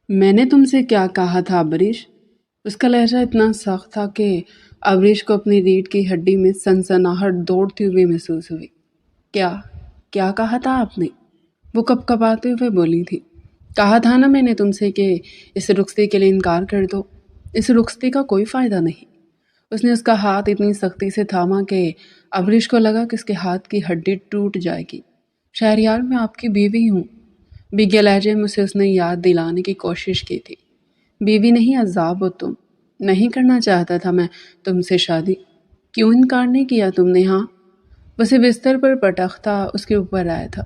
میں نے تم سے کیا کہا تھا ابریش؟ اس کا لہجہ اتنا سخت تھا کہ ابریش کو اپنی ریڑھ کی ہڈی میں سنسناہٹ دوڑتی ہوئی محسوس ہوئی۔ کیا کیا کہا تھا آپ نے؟ وہ کپ کپاتے ہوئے بولی تھی۔ کہا تھا نا میں نے تم سے کہ اس رخصتی کے لیے انکار کر دو، اس رخصتی کا کوئی فائدہ نہیں۔ اس نے اس کا ہاتھ اتنی سختی سے تھاما کہ ابریش کو لگا کہ اس کے ہاتھ کی ہڈی ٹوٹ جائے گی۔ شہریار، میں آپ کی بیوی ہوں۔ بھیگے لہجے میں اسے اس نے یاد دلانے کی کوشش کی تھی۔ بیوی نہیں، عذاب ہو تم۔ نہیں کرنا چاہتا تھا میں تم سے شادی۔ کیوں انکار نہیں کیا تم نے؟ ہاں؟ اسے بستر پر پٹختا اس کے اوپر آیا تھا۔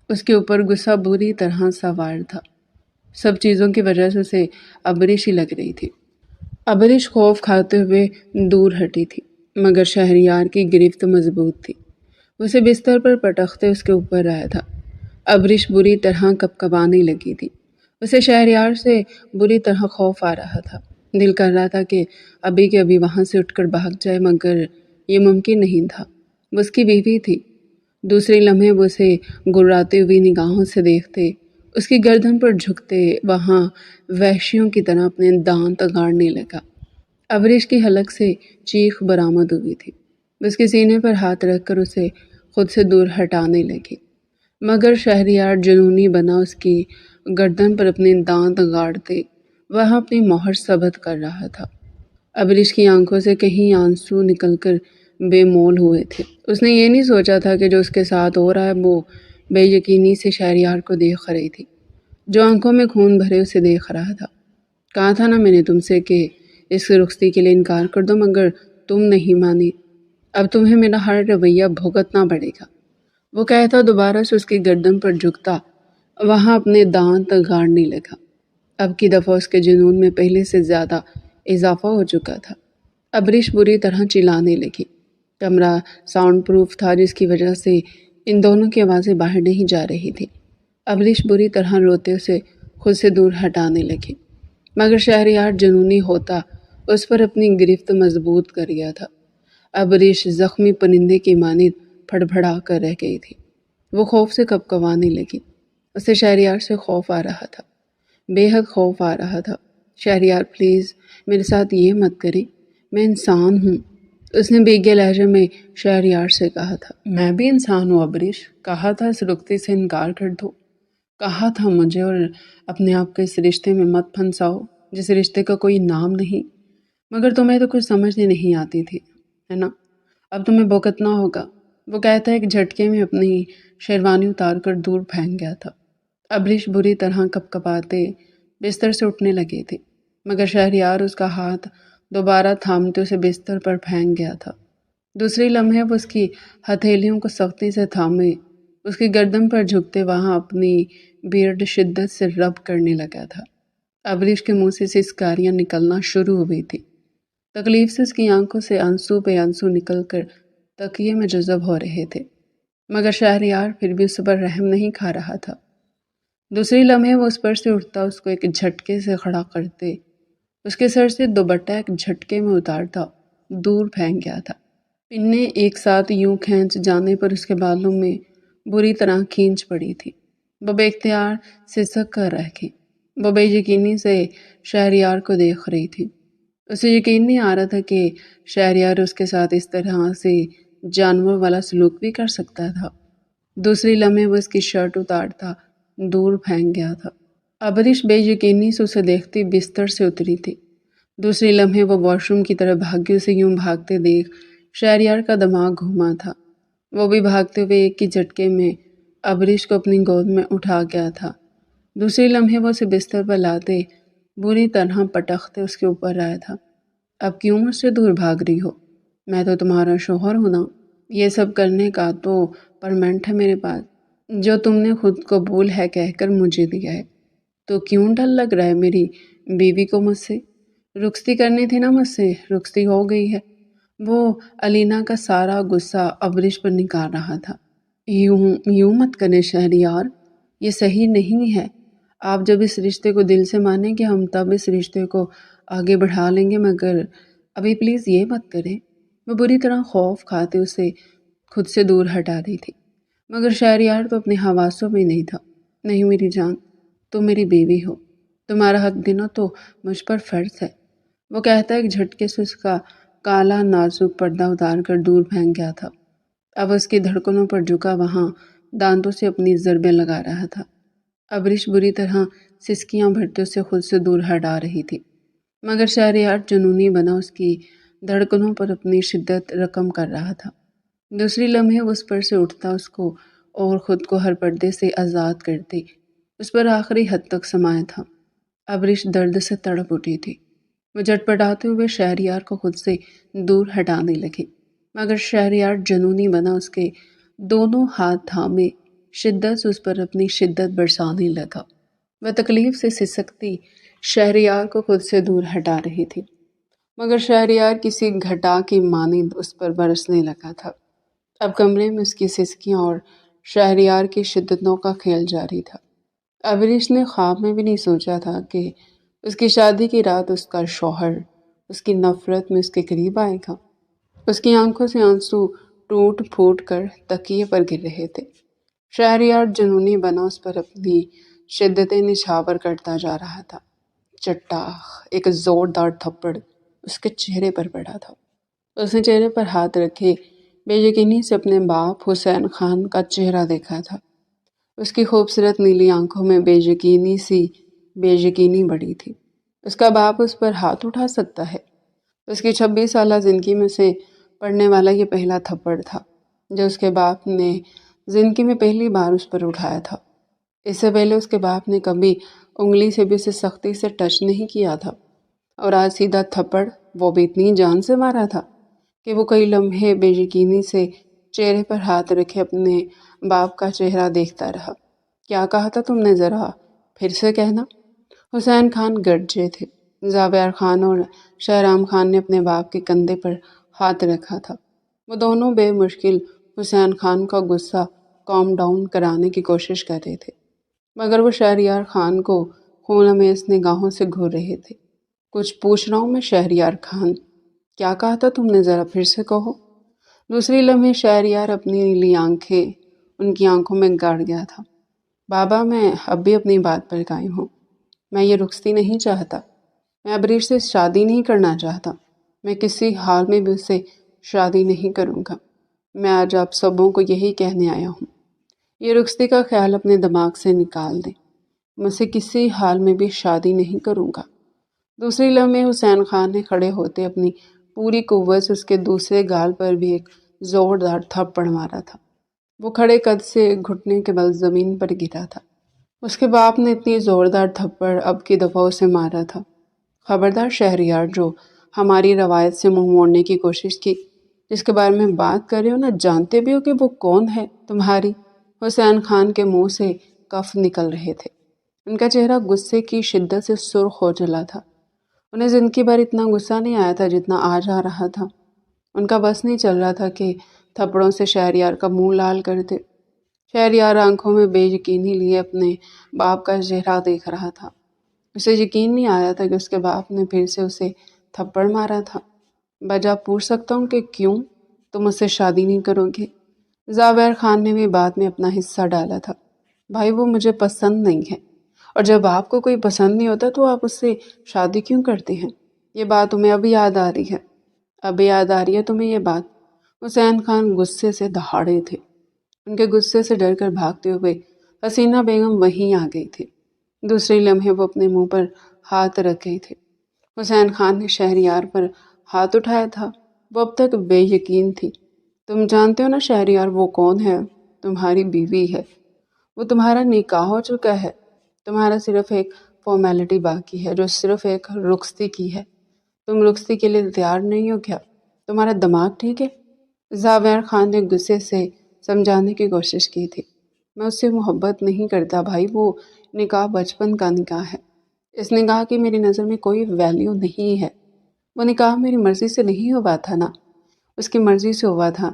اس کے اوپر غصہ بری طرح سوار تھا۔ سب چیزوں کی وجہ سے اسے ابریش ہی لگ رہی تھی۔ ابریش خوف کھاتے ہوئے دور ہٹی تھی، مگر شہریار کی گرفت مضبوط تھی۔ اسے بستر پر پٹختے اس کے اوپر آیا تھا۔ ابریش بری طرح کپکپانے لگی تھی۔ اسے شہریار سے بری طرح خوف آ رہا تھا۔ دل کر رہا تھا کہ ابھی کے ابھی وہاں سے اٹھ کر بھاگ جائے، مگر یہ ممکن نہیں تھا۔ وہ اس کی بیوی تھی۔ دوسرے لمحے وہ اسے گراتے ہوئی نگاہوں سے دیکھتے، اس کی گردن پر جھکتے وہاں وحشیوں کی طرح اپنے دانت گاڑنے لگا۔ ابریش کی حلق سے چیخ برآمد ہوئی تھی۔ اس کے سینے پر ہاتھ رکھ کر اسے خود سے دور ہٹانے لگی، مگر شہریار جنونی بنا اس کی گردن پر اپنے دانت گاڑتے وہاں اپنی مہر ثبت کر رہا تھا۔ ابریش کی آنکھوں سے کہیں آنسو نکل کر بے مول ہوئے تھے۔ اس نے یہ نہیں سوچا تھا کہ جو اس کے ساتھ ہو رہا ہے وہ بے یقینی سے شہریار کو دیکھ رہی تھی، جو آنکھوں میں خون بھرے اسے دیکھ رہا تھا۔ کہا تھا نا میں نے تم سے کہ اس رخصتی کے لیے انکار کر دو، مگر تم نہیں مانی۔ اب تمہیں میرا ہر رویہ بھگتنا پڑے گا۔ وہ کہتا دوبارہ سے اس کی گردن پر جھکتا وہاں اپنے دانت گاڑنے لگا۔ اب کی دفعہ اس کے جنون میں پہلے سے زیادہ اضافہ ہو چکا تھا۔ ابریش بری طرح چلانے لگی۔ کمرہ ساؤنڈ پروف تھا، جس کی وجہ سے ان دونوں کی آوازیں باہر نہیں جا رہی تھی۔ ابریش بری طرح روتے اسے خود سے دور ہٹانے لگی، مگر شہریار جنونی ہوتا اس پر اپنی گرفت مضبوط کر گیا تھا۔ ابریش زخمی پرندے کی مانند پھڑپھڑا کر رہ گئی تھی۔ وہ خوف سے کپکپانے لگی۔ اسے شہریار سے خوف آ رہا تھا، بے حد خوف آ رہا تھا۔ شہریار پلیز میرے ساتھ یہ مت کریں، میں انسان ہوں، اس نے بھیگے لہجے میں شہریار سے کہا تھا۔ میں بھی انسان ہوں ابریش، کہا تھا اس رخصتی سے انکار کر دو، کہا تھا مجھے اور اپنے آپ کو اس رشتے میں مت پھنساؤ جس رشتے کا کوئی نام نہیں، مگر تمہیں تو کچھ سمجھنے نہیں آتی تھی، ہے نا؟ اب تمہیں بھگتنا ہوگا۔ وہ کہتا ایک جھٹکے میں اپنی شیروانی اتار کر دور پھینک گیا تھا۔ ابریش بری طرح کپکپاتے بستر سے اٹھنے لگے تھے، مگر شہریار اس کا ہاتھ دوبارہ تھامتے اسے بستر پر پھینک گیا تھا۔ دوسری لمحے وہ اس کی ہتھیلیوں کو سختی سے تھامے اس کی گردن پر جھکتے وہاں اپنی بیرڈ شدت سے رب کرنے لگا تھا۔ ابریش کے منہ سے سسکاریاں نکلنا شروع ہوئی تھی۔ تکلیف سے اس کی آنکھوں سے آنسو پہ آنسو نکل کر تکیے میں جذب ہو رہے تھے، مگر شہریار پھر بھی اس پر رحم نہیں کھا رہا تھا۔ دوسری لمحے وہ اس پر سے اٹھتا، اس کو ایک جھٹکے سے کھڑا کرتے، اس کے سر سے دوپٹہ ایک جھٹکے میں اتارتا دور پھینک گیا تھا۔ پنیں ایک ساتھ یوں کھینچ جانے پر اس کے بالوں میں بری طرح کھینچ پڑی تھی۔ وہ بے اختیار سسک کر رہ گئی۔ وہ بے یقینی سے شہریار کو دیکھ رہی تھی۔ اسے یقین نہیں آ رہا تھا کہ شہریار اس کے ساتھ اس طرح سے جانور والا سلوک بھی کر سکتا تھا۔ دوسری لمحے وہ اس کی شرٹ اتارتا دور پھینک گیا تھا۔ ابریش بے یقینی سے اسے دیکھتی بستر سے اتری تھی۔ دوسری لمحے وہ واش روم کی طرف بھاگی۔ اسے یوں بھاگتے دیکھ شہریار کا دماغ گھوما تھا۔ وہ بھی بھاگتے ہوئے ایک ہی جھٹکے میں ابریش کو اپنی گود میں اٹھا گیا تھا۔ دوسری لمحے وہ اسے بستر پر لاتے بری طرح پٹختے اس کے اوپر آیا تھا۔ اب کیوں مجھ سے دور بھاگ رہی ہو؟ میں تو تمہارا شوہر ہوں نا۔ یہ سب کرنے کا تو پرمنٹ ہے میرے پاس، جو تم نے خود قبول ہے کہہ کر مجھے دیا ہے۔ تو کیوں ڈر لگ رہا ہے میری بیوی کو مجھ سے؟ رخصتی کرنی تھی نا مجھ سے، رخصتی ہو گئی ہے۔ وہ علینا کا سارا غصہ ابریش پر نکال رہا تھا۔ یوں مت کریں شہریار، یہ صحیح نہیں ہے۔ آپ جب اس رشتے کو دل سے مانیں گے ہم تب اس رشتے کو آگے بڑھا لیں گے، مگر ابھی پلیز یہ مت کریں۔ وہ بری طرح خوف کھاتے اسے خود سے دور ہٹا رہی تھی، مگر شہریار تو اپنے حواسوں میں نہیں تھا۔ نہیں میری جان، تم میری بیوی ہو، تمہارا حق دینا تو مجھ پر فرض ہے۔ وہ کہتا ایک جھٹکے سے اس کا کالا نازک پردہ اتار کر دور پھینک گیا تھا۔ اب اس کی دھڑکنوں پر جھکا وہاں دانتوں سے اپنی ضربیں لگا رہا تھا۔ ابریش بری طرح سسکیاں بھرتے اسے خود سے دور ہٹا رہی تھی، مگر شہریار جنونی بنا اس کی دھڑکنوں پر اپنی شدت رقم کر رہا تھا۔ دوسری لمحے وہ اس پر سے اٹھتا اس کو اور خود کو ہر پردے سے آزاد کرتی اس پر آخری حد تک سمایا تھا۔ ابریش درد سے تڑپ اٹھی تھی۔ وہ جھٹپٹاتے ہوئے شہریار کو خود سے دور ہٹانے لگی، مگر شہریار جنونی بنا اس کے دونوں ہاتھ تھامے شدت سے اس پر اپنی شدت برسانے لگا۔ وہ تکلیف سے سسکتی شہریار کو خود سے دور ہٹا رہی تھی، مگر شہریار کسی گھٹا کی مانند اس پر برسنے لگا تھا۔ اب کمرے میں اس کی سسکیاں اور شہریار کی شدتوں کا کھیل جاری تھا۔ ابریش نے خواب میں بھی نہیں سوچا تھا کہ اس کی شادی کی رات اس کا شوہر اس کی نفرت میں اس کے قریب آئے گا۔ اس کی آنکھوں سے آنسو ٹوٹ پھوٹ کر تکیے پر گر رہے تھے۔ شہریار جنونی بنا اس پر اپنی شدتیں نچھاور کرتا جا رہا تھا۔ چٹاخ ایک زوردار تھپڑ اس کے چہرے پر پڑا تھا۔ اس نے چہرے پر ہاتھ رکھے بے یقینی سے اپنے باپ حسین خان کا چہرہ دیکھا تھا۔ اس کی خوبصورت نیلی آنکھوں میں بے یقینی بڑی تھی۔ اس کا باپ اس پر ہاتھ اٹھا سکتا ہے؟ اس کی 26 سالہ زندگی میں سے پڑنے والا یہ پہلا تھپڑ تھا جو اس کے باپ نے زندگی میں پہلی بار اس پر اٹھایا تھا۔ اس سے پہلے اس کے باپ نے کبھی انگلی سے بھی اسے سختی سے ٹچ نہیں کیا تھا، اور آج سیدھا تھپڑ، وہ بھی اتنی جان سے مارا تھا کہ وہ کئی لمحے بے یقینی سے چہرے پر ہاتھ رکھے اپنے باپ کا چہرہ دیکھتا رہا۔ کیا کہا تھا تم نے؟ ذرا پھر سے کہنا۔ حسین خان گرجے تھے۔ زاویار خان اور شہرام خان نے اپنے باپ کے کندھے پر ہاتھ رکھا تھا۔ وہ دونوں بے مشکل حسین خان کا غصہ کام ڈاؤن کرانے کی کوشش کر رہے تھے، مگر وہ شہریار خان کو خون امیز نگاہوں سے گھور رہے تھے۔ کچھ پوچھ رہا ہوں میں شہریار خان، کیا کہا تھا تم نے؟ ذرا پھر سے کہو۔ دوسری لمحے شہریار اپنی نیلی آنکھیں ان کی آنکھوں میں گاڑ گیا تھا۔ بابا، میں اب بھی اپنی بات پر قائم ہوں۔ میں یہ رخصتی نہیں چاہتا۔ میں ابریش سے شادی نہیں کرنا چاہتا۔ میں کسی حال میں بھی اس سے شادی نہیں کروں گا۔ میں آج آپ سبوں کو یہی کہنے آیا ہوں۔ یہ رخصتی کا خیال اپنے دماغ سے نکال دیں۔ میں سے کسی حال میں بھی شادی نہیں کروں گا۔ دوسری لمحے حسین خان نے کھڑے ہوتے اپنی پوری قوت سے اس کے دوسرے گال پر بھی ایک زوردار تھپڑ مارا تھا۔ وہ کھڑے قد سے گھٹنے کے بل زمین پر گرا تھا۔ اس کے باپ نے اتنی زوردار تھپڑ اب کی دفعہ اسے مارا تھا۔ خبردار شہریار، جو ہماری روایت سے منہ موڑنے کی کوشش کی، جس کے بارے میں بات کر رہے ہو، نہ جانتے بھی ہو کہ وہ کون ہے تمہاری؟ حسین خان کے منہ سے کف نکل رہے تھے۔ ان کا چہرہ غصے کی شدت سے سرخ ہو چلا تھا۔ انہیں زندگی بھر اتنا غصہ نہیں آیا تھا جتنا آج آ رہا تھا۔ ان کا بس نہیں چل رہا تھا کہ تھپڑوں سے شہریار کا منہ لال کر دے۔ شہریار آنکھوں میں بے یقینی لیے اپنے باپ کا چہرہ دیکھ رہا تھا۔ اسے یقین نہیں آیا تھا کہ اس کے باپ نے پھر سے اسے تھپڑ مارا تھا۔ بجا پوچھ سکتا ہوں کہ کیوں تم اس سے شادی نہیں کرو گے؟ زاویار خان نے بھی بات میں اپنا حصہ ڈالا تھا۔ بھائی، وہ مجھے پسند نہیں ہے، اور جب آپ کو کوئی پسند نہیں ہوتا تو آپ اس سے شادی کیوں کرتے ہیں؟ یہ بات تمہیں اب یاد آ رہی ہے؟ اب یاد آ رہی ہے تمہیں یہ بات؟ حسین خان غصے سے دہاڑے تھے۔ ان کے غصے سے ڈر کر بھاگتے ہوئے حسینہ بیگم وہیں آ گئی تھی۔ دوسری لمحے وہ اپنے منہ پر ہاتھ رکھ گئی تھے۔ حسین خان نے شہریار پر ہاتھ اٹھایا تھا۔ وہ اب تک بے یقین تھی۔ تم جانتے ہو نا شہریار، وہ کون ہے؟ تمہاری بیوی ہے۔ وہ تمہارا نکاح ہو چکا ہے۔ تمہارا صرف ایک فارمیلٹی باقی ہے، جو صرف ایک رخصتی کی ہے۔ تم رخصتی کے لیے تیار نہیں ہو کیا؟ تمہارا دماغ ٹھیک ہے؟ زاویار خان نے غصے سے سمجھانے کی کوشش کی تھی۔ میں اس سے محبت نہیں کرتا بھائی، وہ نکاح بچپن کا نکاح ہے۔ اس نکاح کی میری نظر میں کوئی ویلیو نہیں ہے۔ وہ نکاح میری مرضی سے نہیں ہوا تھا نا، اس کی مرضی سے ہوا تھا۔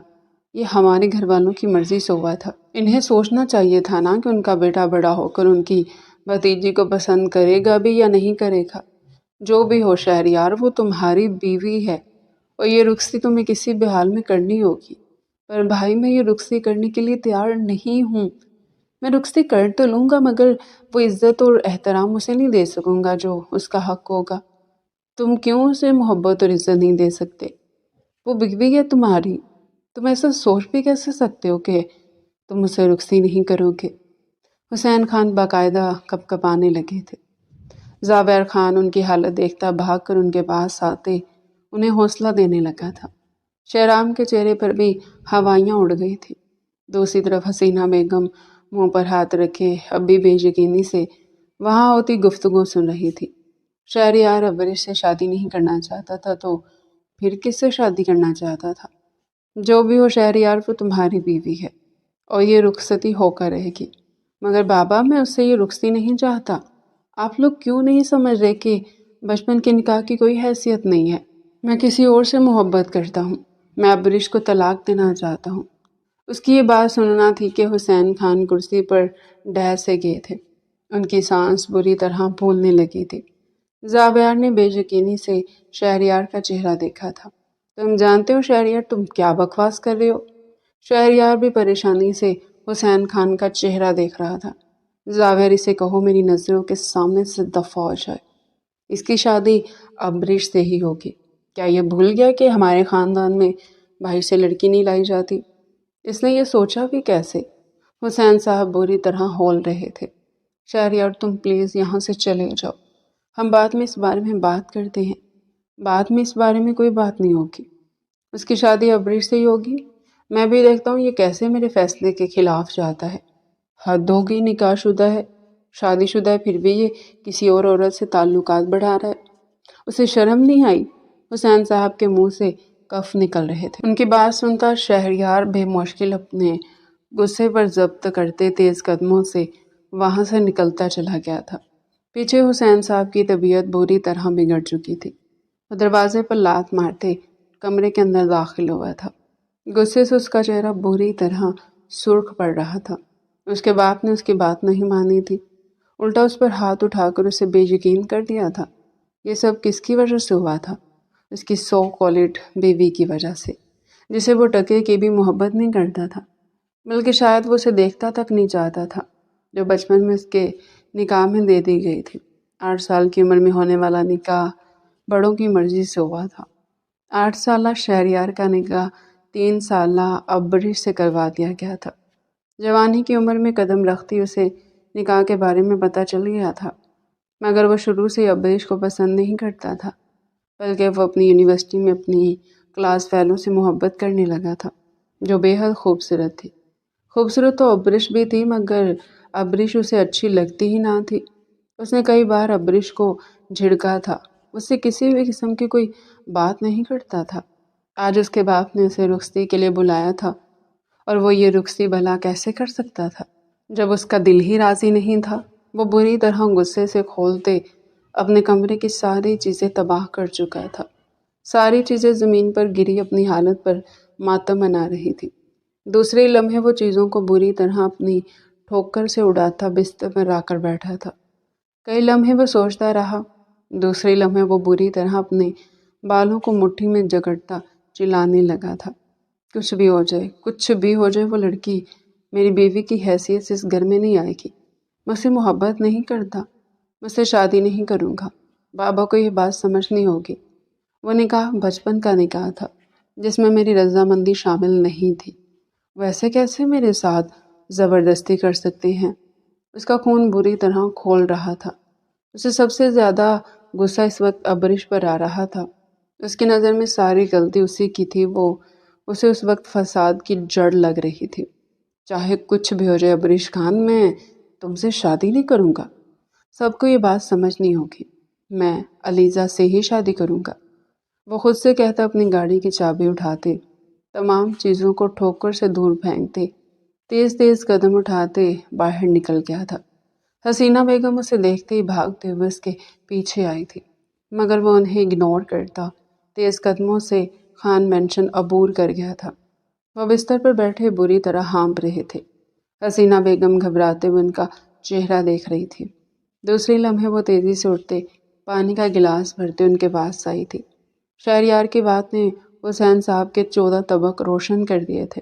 یہ ہمارے گھر والوں کی مرضی سے ہوا تھا۔ انہیں سوچنا چاہیے تھا نا کہ ان کا بیٹا بڑا ہو کر ان کی بھتیجی کو پسند کرے گا بھی یا نہیں کرے گا۔ جو بھی ہو شہریار، وہ تمہاری بیوی ہے، اور یہ رخصتی تمہیں کسی بھی حال میں کرنی ہوگی۔ پر بھائی، میں یہ رخصتی کرنے کے لیے تیار نہیں ہوں۔ میں رخصتی کر تو لوں گا مگر وہ عزت اور احترام اسے نہیں دے سکوں گا جو اس کا حق ہوگا۔ تم کیوں اسے محبت اور عزت نہیں دے سکتے؟ وہ بیوی ہے تمہاری، تم ایسا سوچ بھی کیسے سکتے ہو کہ تم اسے رخصتی نہیں کرو گے؟ حسین خان باقاعدہ کپ کپانے لگے تھے۔ زابیر خان ان کی حالت دیکھتا بھاگ کر ان کے پاس آتے انہیں حوصلہ دینے لگا تھا۔ شہرام کے چہرے پر بھی ہوائیاں اڑ گئی تھیں۔ دوسری طرف حسینہ بیگم منہ پر ہاتھ رکھے اب بھی بے یقینی سے وہاں ہوتی گفتگو سن رہی تھی۔ شہریار ابریش سے شادی نہیں کرنا چاہتا تھا تو پھر کس سے شادی کرنا چاہتا تھا؟ جو بھی ہو شہریار، وہ تمہاری بیوی ہے اور یہ رخصتی ہو کر رہے گی۔ مگر بابا، میں اس سے یہ رخصتی نہیں چاہتا۔ آپ لوگ کیوں نہیں سمجھ رہے کہ بچپن کے نکاح کی کوئی حیثیت نہیں ہے؟ میں کسی اور سے محبت کرتا ہوں۔ میں ابریش کو طلاق دینا چاہتا ہوں۔ اس کی یہ بات سننا تھی کہ حسین خان کرسی پر ڈہ سے گئے تھے۔ ان کی سانس بری طرح پھولنے لگی تھی۔ زابیار نے بے یقینی سے شہریار کا چہرہ دیکھا تھا۔ تم جانتے ہو شہریار، تم کیا بکواس کر رہے ہو؟ شہریار بھی پریشانی سے حسین خان کا چہرہ دیکھ رہا تھا۔ زابیر، اسے کہو میری نظروں کے سامنے سے دفع ہو جائے۔ اس کی شادی ابریش سے ہی ہوگی۔ کیا یہ بھول گیا کہ ہمارے خاندان میں بھائی سے لڑکی نہیں لائی جاتی؟ اس نے یہ سوچا بھی کیسے؟ حسین صاحب بری طرح ہول رہے تھے۔ شہریار، تم پلیز یہاں سے چلے جاؤ، ہم بعد میں اس بارے میں بات کرتے ہیں۔ بعد میں اس بارے میں کوئی بات نہیں ہوگی۔ اس کی شادی ابریش سے ہی ہوگی۔ میں بھی دیکھتا ہوں یہ کیسے میرے فیصلے کے خلاف جاتا ہے۔ حد ہوگی، نکاح شدہ ہے، شادی شدہ ہے، پھر بھی یہ کسی اور عورت سے تعلقات بڑھا رہا ہے۔ اسے شرم نہیں آئی؟ حسین صاحب کے منہ سے کف نکل رہے تھے۔ ان کی بات سنتا شہریار بے مشکل اپنے غصے پر ضبط کرتے تیز قدموں سے وہاں سے نکلتا چلا گیا تھا۔ پیچھے حسین صاحب کی طبیعت بری طرح بگڑ چکی تھی۔ وہ دروازے پر لات مارتے کمرے کے اندر داخل ہوا تھا۔ غصے سے اس کا چہرہ بری طرح سرخ پڑ رہا تھا۔ اس کے باپ نے اس کی بات نہیں مانی تھی، الٹا اس پر ہاتھ اٹھا کر اسے بے یقین کر دیا تھا۔ یہ سب کس کی وجہ سے ہوا تھا؟ اس کی سو کالڈ بیوی کی وجہ سے، جسے وہ ٹکے کی بھی محبت نہیں کرتا تھا، بلکہ شاید وہ اسے دیکھتا تک نہیں چاہتا تھا، جو بچپن میں اس کے نکاح میں دے دی گئی تھی۔ 8 سال کی عمر میں ہونے والا نکاح بڑوں کی مرضی سے ہوا تھا۔ 8 سالہ شہریار کا نکاح 3 سالہ ابریش سے کروا دیا گیا تھا۔ جوانی کی عمر میں قدم رکھتی اسے نکاح کے بارے میں پتہ چل گیا تھا، مگر وہ شروع سے ابریش کو پسند نہیں کرتا تھا، بلکہ وہ اپنی یونیورسٹی میں اپنی کلاس فیلو سے محبت کرنے لگا تھا، جو بے حد خوبصورت تھی۔ خوبصورت تو ابریش بھی تھی، مگر ابریش اسے اچھی لگتی ہی نہ تھی۔ اس نے کئی بار ابریش کو جھڑکا تھا، اس سے کسی بھی قسم کی کوئی بات نہیں کرتا تھا۔ آج اس کے باپ نے اسے رخصتی کے لیے بلایا تھا، اور وہ یہ رخصتی بھلا کیسے کر سکتا تھا جب اس کا دل ہی راضی نہیں تھا؟ وہ بری طرح غصے سے کھولتے اپنے کمرے کی ساری چیزیں تباہ کر چکا تھا۔ ساری چیزیں زمین پر گری اپنی حالت پر ماتم منا رہی تھی۔ دوسرے لمحے وہ چیزوں کو بری طرح اپنی ٹھوکر سے اڑاتا بستر پر آ کر بیٹھا تھا۔ کئی لمحے وہ سوچتا رہا، دوسرے لمحے وہ بری طرح اپنے بالوں کو مٹھی میں جکڑتا چلانے لگا تھا۔ کچھ بھی ہو جائے، کچھ بھی ہو جائے، وہ لڑکی میری بیوی کی حیثیت سے اس گھر میں نہیں آئے گی۔ میں اسے محبت نہیں کرتا، میں اسے شادی نہیں کروں گا۔ بابا کو یہ بات سمجھنی ہوگی۔ وہ نکاح بچپن کا نکاح تھا، جس میں میری رضامندی شامل نہیں تھی۔ ویسے کیسے میرے ساتھ زبردستی کر سکتے ہیں؟ اس کا خون بری طرح کھول رہا تھا۔ اسے سب سے زیادہ غصہ اس وقت ابریش پر آ رہا تھا۔ اس کی نظر میں ساری غلطی اسی کی تھی۔ وہ اسے اس وقت فساد کی جڑ لگ رہی تھی۔ چاہے کچھ بھی ہو جائے ابریش خان، میں تم سے شادی نہیں کروں گا۔ سب کو یہ بات سمجھنی ہوگی، میں علیزہ سے ہی شادی کروں گا۔ وہ خود سے کہتا اپنی گاڑی کی چابی اٹھاتے، تمام چیزوں کو ٹھوکر سے دور پھینکتے، تیز تیز قدم اٹھاتے باہر نکل گیا تھا۔ حسینہ بیگم اسے دیکھتے ہی بھاگتے ہوئے اس کے پیچھے آئی تھی، مگر وہ انہیں اگنور کرتا تیز قدموں سے خان مینشن عبور کر گیا تھا۔ وہ بستر پر بیٹھے بری طرح ہانپ رہے تھے۔ حسینہ بیگم گھبراتے ہوئے ان کا چہرہ دیکھ رہی تھی۔ دوسرے لمحے وہ تیزی سے اٹھتے پانی کا گلاس بھرتے ان کے پاس آئی تھی۔ شہریار کی بات نے حسین صاحب کے 14 طبق روشن کر دیے تھے۔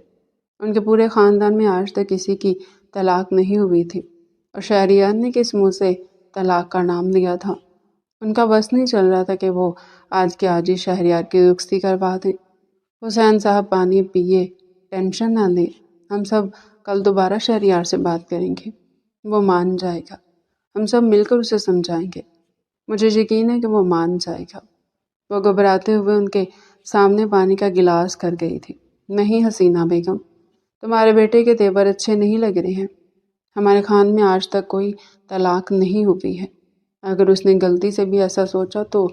ان کے پورے خاندان میں آج تک کسی کی طلاق نہیں ہوئی تھی، اور شہریار نے کس منہ سے طلاق کا نام لیا تھا۔ ان کا بس نہیں چل رہا تھا کہ وہ آج کے آج ہی شہریار کی رخصتی کروا دیں۔ حسین صاحب پانی پیے، ٹینشن نہ لیں، ہم سب کل دوبارہ شہریار سے بات کریں گے، وہ مان جائے گا، ہم سب مل کر اسے سمجھائیں گے، مجھے یقین ہے کہ وہ مان جائے گا۔ وہ گھبراتے ہوئے ان کے سامنے پانی کا گلاس کر گئی تھی۔ نہیں حسینہ بیگم، تمہارے بیٹے کے تیور اچھے نہیں لگ رہے ہیں، ہمارے خان میں آج تک کوئی طلاق نہیں ہوئی ہے، اگر اس نے غلطی سے بھی ایسا سوچا تو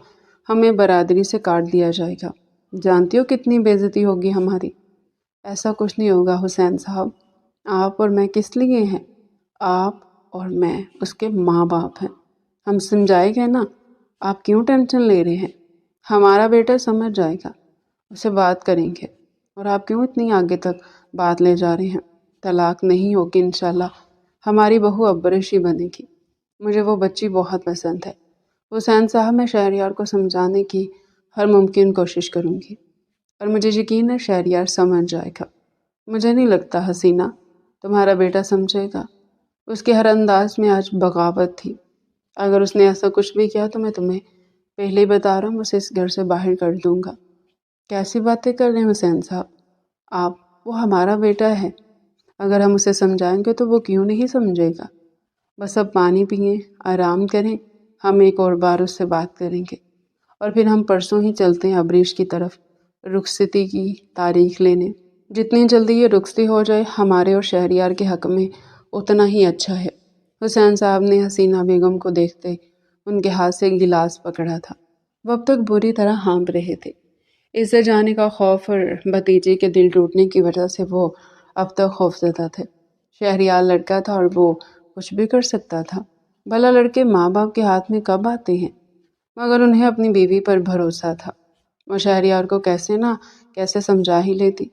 ہمیں برادری سے کاٹ دیا جائے گا، جانتی ہو کتنی بے عزتی ہوگی ہماری۔ ایسا کچھ نہیں ہوگا حسین صاحب، آپ اور میں کس لیے ہیں؟ آپ اور میں اس کے ماں باپ ہیں، ہم سمجھائے گئے نا، آپ کیوں ٹینشن لے رہے ہیں؟ ہمارا بیٹا سمجھ جائے گا، اسے بات کریں گے، اور آپ کیوں اتنی آگے تک بات لے جا رہے ہیں؟ طلاق نہیں ہوگی انشاءاللہ، ہماری بہو ابرش ہی بنے گی، مجھے وہ بچی بہت پسند ہے۔ حسین صاحب، میں شہریار کو سمجھانے کی ہر ممکن کوشش کروں گی، اور مجھے یقین ہے شہریار سمجھ جائے گا۔ مجھے نہیں لگتا حسینہ تمہارا بیٹا سمجھے گا، اس کے ہر انداز میں آج بغاوت تھی، اگر اس نے ایسا کچھ بھی کیا تو میں تمہیں پہلے ہی بتا رہا ہوں، اسے اس گھر سے باہر کر دوں گا۔ کیسی باتیں کر رہے ہیں حسین صاحب آپ؟ وہ ہمارا بیٹا ہے، اگر ہم اسے سمجھائیں گے تو وہ کیوں نہیں سمجھے گا؟ بس اب پانی پئیں، آرام کریں، ہم ایک اور بار اس سے بات کریں گے، اور پھر ہم پرسوں ہی چلتے ہیں ابریش کی طرف رخصتی کی تاریخ لینے۔ جتنی جلدی یہ رخصتی ہو جائے ہمارے اور شہریار کے حق میں اتنا ہی اچھا ہے۔ حسین صاحب نے حسینہ بیگم کو دیکھتے ان کے ہاتھ سے گلاس پکڑا تھا۔ وہ اب تک بری طرح ہانپ رہے تھے، اس سے جانے کا خوف اور بھتیجے کے دل ٹوٹنے کی وجہ سے وہ اب تک خوفزدہ تھے۔ شہریار لڑکا تھا اور وہ کچھ بھی کر سکتا تھا، بھلا لڑکے ماں باپ کے ہاتھ میں کب آتے ہیں؟ مگر انہیں اپنی بیوی پر بھروسہ تھا، وہ شہریار کو کیسے سمجھا ہی لیتی،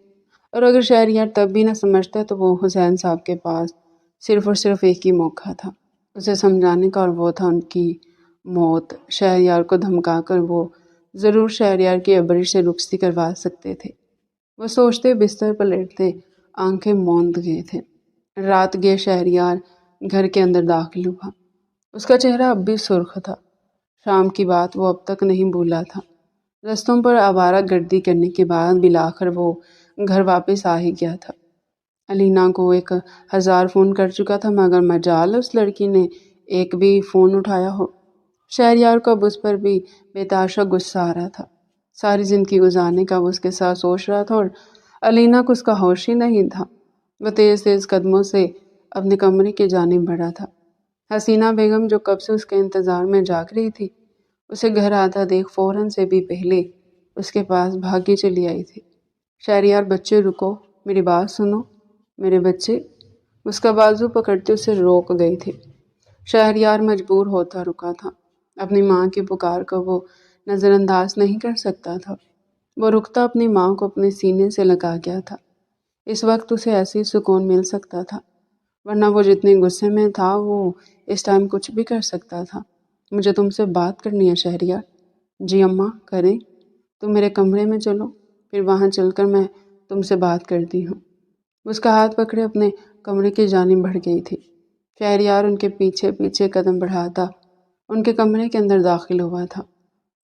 اور اگر شہریار تب بھی نہ سمجھتا تو وہ حسین صاحب کے پاس صرف اور صرف ایک ہی موقع تھا اسے سمجھانے کا، اور وہ تھا ان کی موت۔ شہریار کو دھمکا کر وہ ضرور شہریار کی ابریش سے رخصتی کروا سکتے تھے۔ وہ سوچتے بستر پر لیٹتے آنکھیں موند گئے تھے۔ رات گئے شہریار گھر کے اندر داخل ہوا، اس کا چہرہ اب بھی سرخ تھا، شام کی بات وہ اب تک نہیں بھولا تھا۔ رستوں پر آوارہ گردی کرنے کے بعد بالآخر وہ گھر واپس آ ہی گیا تھا۔ علینا کو 1000 فون کر چکا تھا، مگر مجال اس لڑکی نے ایک بھی فون اٹھایا ہو۔ شہریار کو اب اس پر بھی بے تحاشا غصہ آ رہا تھا، ساری زندگی گزارنے کا وہ اس کے ساتھ سوچ رہا تھا، اور علینا کو اس کا ہوش ہی نہیں تھا۔ وہ تیز تیز قدموں سے اپنے کمرے کی جانب بڑھا تھا۔ حسینہ بیگم جو کب سے اس کے انتظار میں جاگ رہی تھی، اسے گھر آتا دیکھ فوراً سے بھی پہلے اس کے پاس بھاگی چلی آئی تھی۔ شہریار، بچے رکو، میری بات سنو، میرے بچے۔ اس کا بازو پکڑتے اسے روک گئی تھی۔ شہریار مجبور ہوتا رکا تھا، اپنی ماں کی پکار کو وہ نظر انداز نہیں کر سکتا تھا۔ وہ رکتا اپنی ماں کو اپنے سینے سے لگا گیا تھا، اس وقت اسے ایسی سکون مل سکتا تھا، ورنہ وہ جتنے غصے میں تھا وہ اس ٹائم کچھ بھی کر سکتا تھا۔ مجھے تم سے بات کرنی ہے شہریار۔ جی اماں، کریں، تم میرے کمرے میں چلو، پھر وہاں چل کر میں تم سے بات کرتی ہوں۔ اس کا ہاتھ پکڑے اپنے کمرے کی جانب بڑھ گئی تھی۔ شہریار ان کے پیچھے پیچھے قدم بڑھاتا ان کے کمرے کے اندر داخل ہوا تھا۔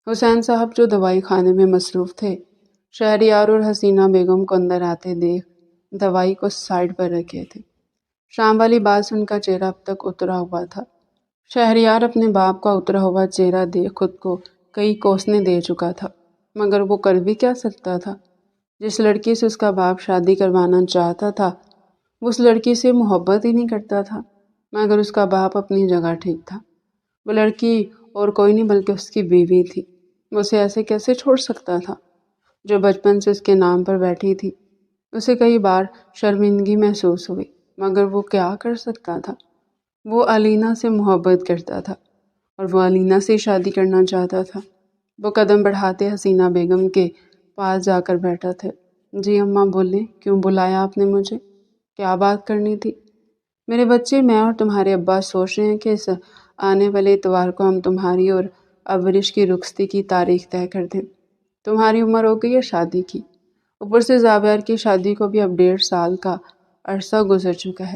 حسین صاحب جو دوائی خانے میں مصروف تھے، شہریار اور حسینہ بیگم کو اندر آتے دیکھ دوائی کو سائڈ پر رکھے تھے۔ شام والی بات سے ان کا چہرہ اب تک اترا ہوا تھا۔ شہریار اپنے باپ کا اترا ہوا چہرہ دیکھ خود کو کئی کوسنے دے چکا تھا، مگر وہ کر بھی کیا سکتا تھا؟ جس لڑکی سے اس کا باپ شادی کروانا چاہتا تھا وہ اس لڑکی سے محبت ہی نہیں کرتا تھا، مگر اس کا باپ اپنی جگہ ٹھیک تھا۔ وہ لڑکی اور کوئی نہیں بلکہ اس کی بیوی تھی، وہ اسے ایسے کیسے چھوڑ سکتا تھا؟ جو بچپن سے اس کے نام پر بیٹھی تھی، اسے کئی بار شرمندگی محسوس ہوئی، مگر وہ کیا کر سکتا تھا؟ وہ علینا سے محبت کرتا تھا، اور وہ علینا سے شادی کرنا چاہتا تھا۔ وہ قدم بڑھاتے حسینہ بیگم کے پاس جا کر بیٹھا تھے۔ جی اماں بولیں، کیوں بلایا آپ نے مجھے؟ کیا بات کرنی تھی؟ میرے بچے، میں اور تمہارے ابا سوچ رہے ہیں کہ اس آنے والے اتوار کو ہم تمہاری اور ابرش کی رخصتی کی تاریخ طے کر دیں۔ تمہاری عمر ہو گئی ہے شادی کی، اوپر سے زابیر کی شادی کو بھی اب 1.5 سال کا عرصہ گزر چکا ہے،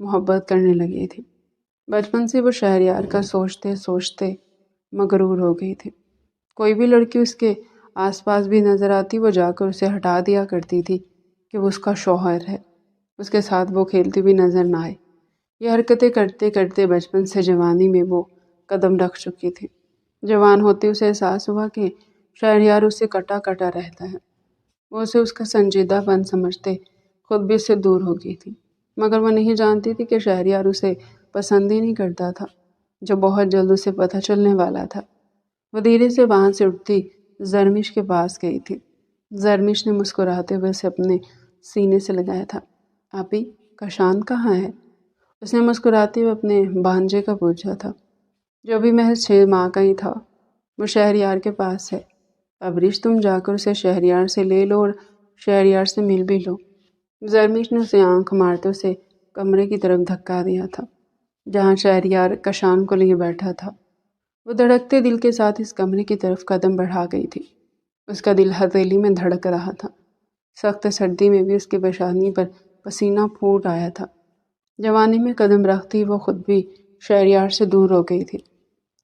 محبت کرنے لگی تھی۔ بچپن سے وہ شہریار کا سوچتے سوچتے مغرور ہو گئی تھی۔ کوئی بھی لڑکی اس کے آس پاس بھی نظر آتی وہ جا کر اسے ہٹا دیا کرتی تھی کہ وہ اس کا شوہر ہے، اس کے ساتھ وہ کھیلتی بھی نظر نہ آئے۔ یہ حرکتیں کرتے کرتے بچپن سے جوانی میں وہ قدم رکھ چکی تھی۔ جوان ہوتے اسے احساس ہوا کہ شہریار اسے کٹا کٹا رہتا ہے۔ وہ اسے اس کا سنجیدہ پن سمجھتے خود بھی اس سے دور ہو گئی تھی، مگر وہ نہیں جانتی تھی کہ شہریار اسے پسند ہی نہیں کرتا تھا، جو بہت جلد اسے پتہ چلنے والا تھا۔ وہ دھیرے سے وہاں سے اٹھتی زرمش کے پاس گئی تھی۔ زرمش نے مسکراتے ہوئے اسے اپنے سینے سے لگایا تھا۔ آپی، کشان کہاں ہے؟ اس نے مسکراتے ہوئے اپنے بھانجے کا پوچھا تھا، جو ابھی محض 6 ماہ کا ہی تھا۔ وہ شہریار کے پاس ہے۔ ابریش، تم جا کر اسے شہریار سے لے لو اور شہریار سے مل بھی لو۔ زرمش نے اسے آنکھ مارتے اسے کمرے کی طرف دھکا دیا تھا، جہاں شہریار کشان کو لیے بیٹھا تھا۔ وہ دھڑکتے دل کے ساتھ اس کمرے کی طرف قدم بڑھا گئی تھی۔ اس کا دل ہتھیلی میں دھڑک رہا تھا۔ سخت سردی میں بھی اس کے پیشانی پر پسینہ پھوٹ آیا تھا۔ جوانی میں قدم رکھتی وہ خود بھی شہریار سے دور ہو گئی تھی۔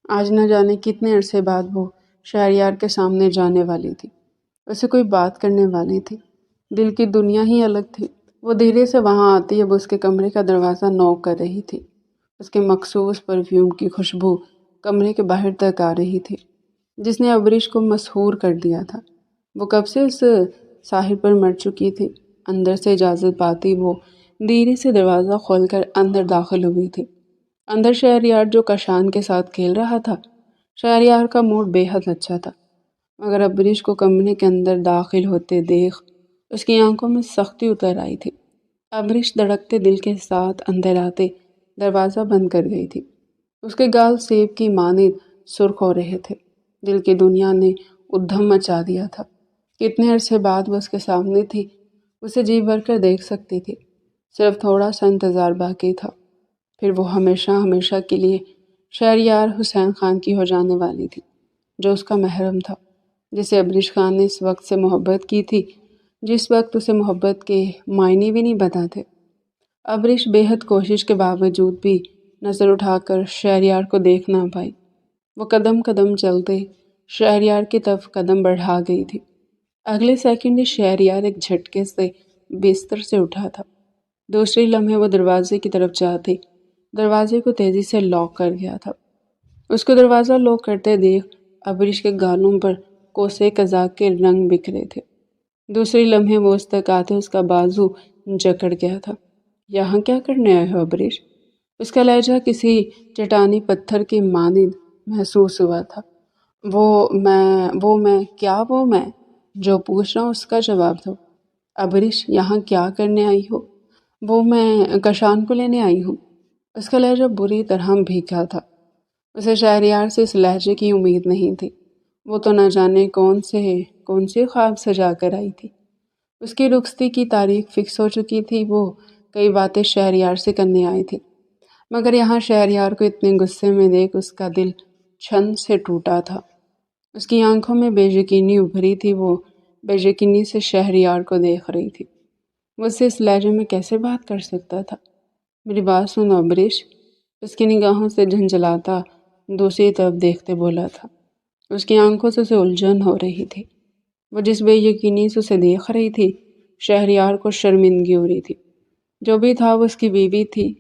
آج نہ جانے کتنے عرصے بعد وہ شہریار کے سامنے جانے والی تھی، اسے کوئی بات کرنے والی تھی۔ دل کی دنیا ہی الگ تھی۔ وہ دھیرے سے وہاں آتی اب اس کے کمرے کا دروازہ نوک کر رہی تھی۔ اس کے مخصوص پرفیوم کی خوشبو کمرے کے باہر تک آ رہی تھی، جس نے ابریش کو مسحور کر دیا تھا۔ وہ کب سے اس ساحل پر مر چکی تھی۔ اندر سے اجازت پاتی وہ دھیرے سے دروازہ کھول کر اندر داخل ہوئی تھی۔ اندر شہریار جو کشان کے ساتھ کھیل رہا تھا۔ شہریار کا موڈ بے حد اچھا تھا، مگر ابریش کو کمرے کے اندر داخل ہوتے دیکھ اس کی آنکھوں میں سختی اتر آئی تھی۔ ابریش دھڑکتے دل کے ساتھ اندر آتے دروازہ بند کر گئی تھی۔ اس کے گال سیب کی مانند سرخ ہو رہے تھے۔ دل کی دنیا نے ادھم مچا دیا تھا۔ کتنے عرصے بعد وہ اس کے سامنے تھی، اسے جی بھر کر دیکھ سکتی تھی۔ صرف تھوڑا سا انتظار باقی تھا، پھر وہ ہمیشہ ہمیشہ کے لیے شہریار حسین خان کی ہو جانے والی تھی، جو اس کا محرم تھا، جسے ابریش خان نے اس وقت سے محبت کی تھی جس وقت اسے محبت کے معنی بھی نہیں پتہ تھے۔ ابریش بے حد کوشش کے باوجود بھی نظر اٹھا کر شہریار کو دیکھ نہ پائی۔ وہ قدم قدم چلتے شہریار کی طرف قدم بڑھا گئی تھی۔ اگلے سیکنڈ ہی شہریار ایک جھٹکے سے بستر سے اٹھا تھا۔ دوسرے لمحے وہ دروازے کی طرف جاتے دروازے کو تیزی سے لاک کر گیا تھا۔ اس کو دروازہ لاک کرتے دیکھ ابریش کے گالوں پر کوسے قزاق کے رنگ بکھرے تھے۔ دوسرے لمحے وہ اس تک آتے اس کا بازو جکڑ گیا تھا۔ یہاں کیا کرنے آئے ہو ابریش؟ اس کا لہجہ کسی چٹانی پتھر کی مانند محسوس ہوا تھا۔ وہ میں جو پوچھ رہا ہوں اس کا جواب دو۔ ابریش، یہاں کیا کرنے آئی ہو؟ وہ میں کشان کو لینے آئی ہوں۔ اس کا لہجہ بری طرح بھیگا تھا۔ اسے شہریار سے اس لہجے کی امید نہیں تھی۔ وہ تو نہ جانے کون سے خواب سجا کر آئی تھی۔ اس کی رخصتی کی تاریخ فکس ہو چکی تھی۔ وہ کئی باتیں شہریار سے کرنے آئی تھی، مگر یہاں شہریار کو اتنے غصے میں دیکھ اس کا دل چھن سے ٹوٹا تھا۔ اس کی آنکھوں میں بے یقینی ابھری تھی۔ وہ بے یقینی سے شہریار کو دیکھ رہی تھی۔ وہ اس سے اس لہجے میں کیسے بات کر سکتا تھا؟ میری بات سنو ابریش، اس کی نگاہوں سے جھنجھلاتا دوسری طرف دیکھتے بولا تھا۔ اس کی آنکھوں سے اسے الجھن ہو رہی تھی۔ وہ جس بے یقینی سے اسے دیکھ رہی تھی، شہریار کو شرمندگی ہو رہی تھی۔ جو بھی تھا وہ اس کی بیوی تھی،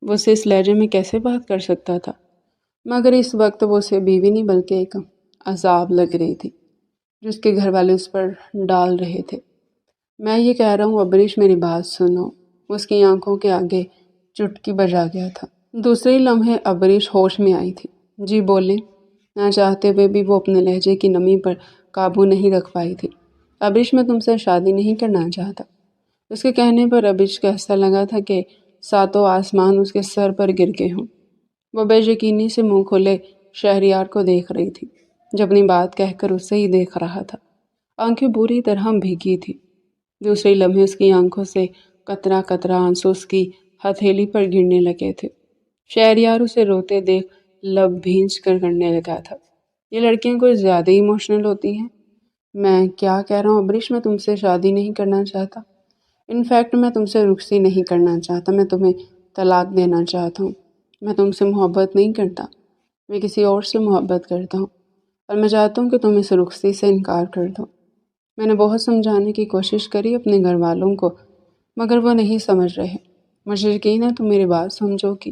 وہ اسے اس لہجے میں کیسے بات کر سکتا تھا؟ مگر اس وقت وہ اسے بیوی نہیں بلکہ ایک عذاب لگ رہی تھی، جو اس کے گھر والے اس پر ڈال رہے تھے۔ میں یہ کہہ رہا ہوں ابریش، میری بات سنو۔ اس کی آنکھوں کے آگے چٹکی بجا گیا تھا۔ دوسرے لمحے ابریش ہوش میں آئی تھی۔ جی بولیں۔ نہ چاہتے ہوئے بھی وہ اپنے لہجے کی نمی پر قابو نہیں رکھ پائی تھی۔ ابریش، میں تم سے شادی نہیں کرنا چاہتا۔ اس کے کہنے پر ابریش کو ایسا لگا تھا کہ ساتوں آسمان اس کے سر پر گر گئے ہوں۔ وہ بے یقینی سے منہ کھولے شہریار کو دیکھ رہی تھی، جو اپنی بات کہہ کر اسے ہی دیکھ رہا تھا۔ آنکھیں بری طرح بھیگی تھی۔ دوسرے لمحے اس کی آنکھوں سے قطرہ قطرہ آنسو اس کی ہتھیلی پر گرنے لگے تھے۔ شہریار اسے روتے دیکھ لب بھینچ کر کرنے لگا تھا۔ یہ لڑکیاں کچھ زیادہ ہی ایموشنل ہوتی ہیں۔ میں کیا کہہ رہا ہوں ابریش، میں تم سے شادی نہیں کرنا چاہتا۔ انفیکٹ میں تم سے رخصتی نہیں کرنا چاہتا۔ میں تمہیں طلاق دینا چاہتا ہوں۔ میں تم سے محبت نہیں کرتا، میں کسی اور سے محبت کرتا ہوں، اور میں چاہتا ہوں کہ تم اس رخصتی سے انکار کر دو۔ میں نے بہت سمجھانے کی کوشش کری اپنے گھر والوں کو، مگر وہ نہیں سمجھ رہے۔ مجھے یقین ہے تم میری بات سمجھو گی۔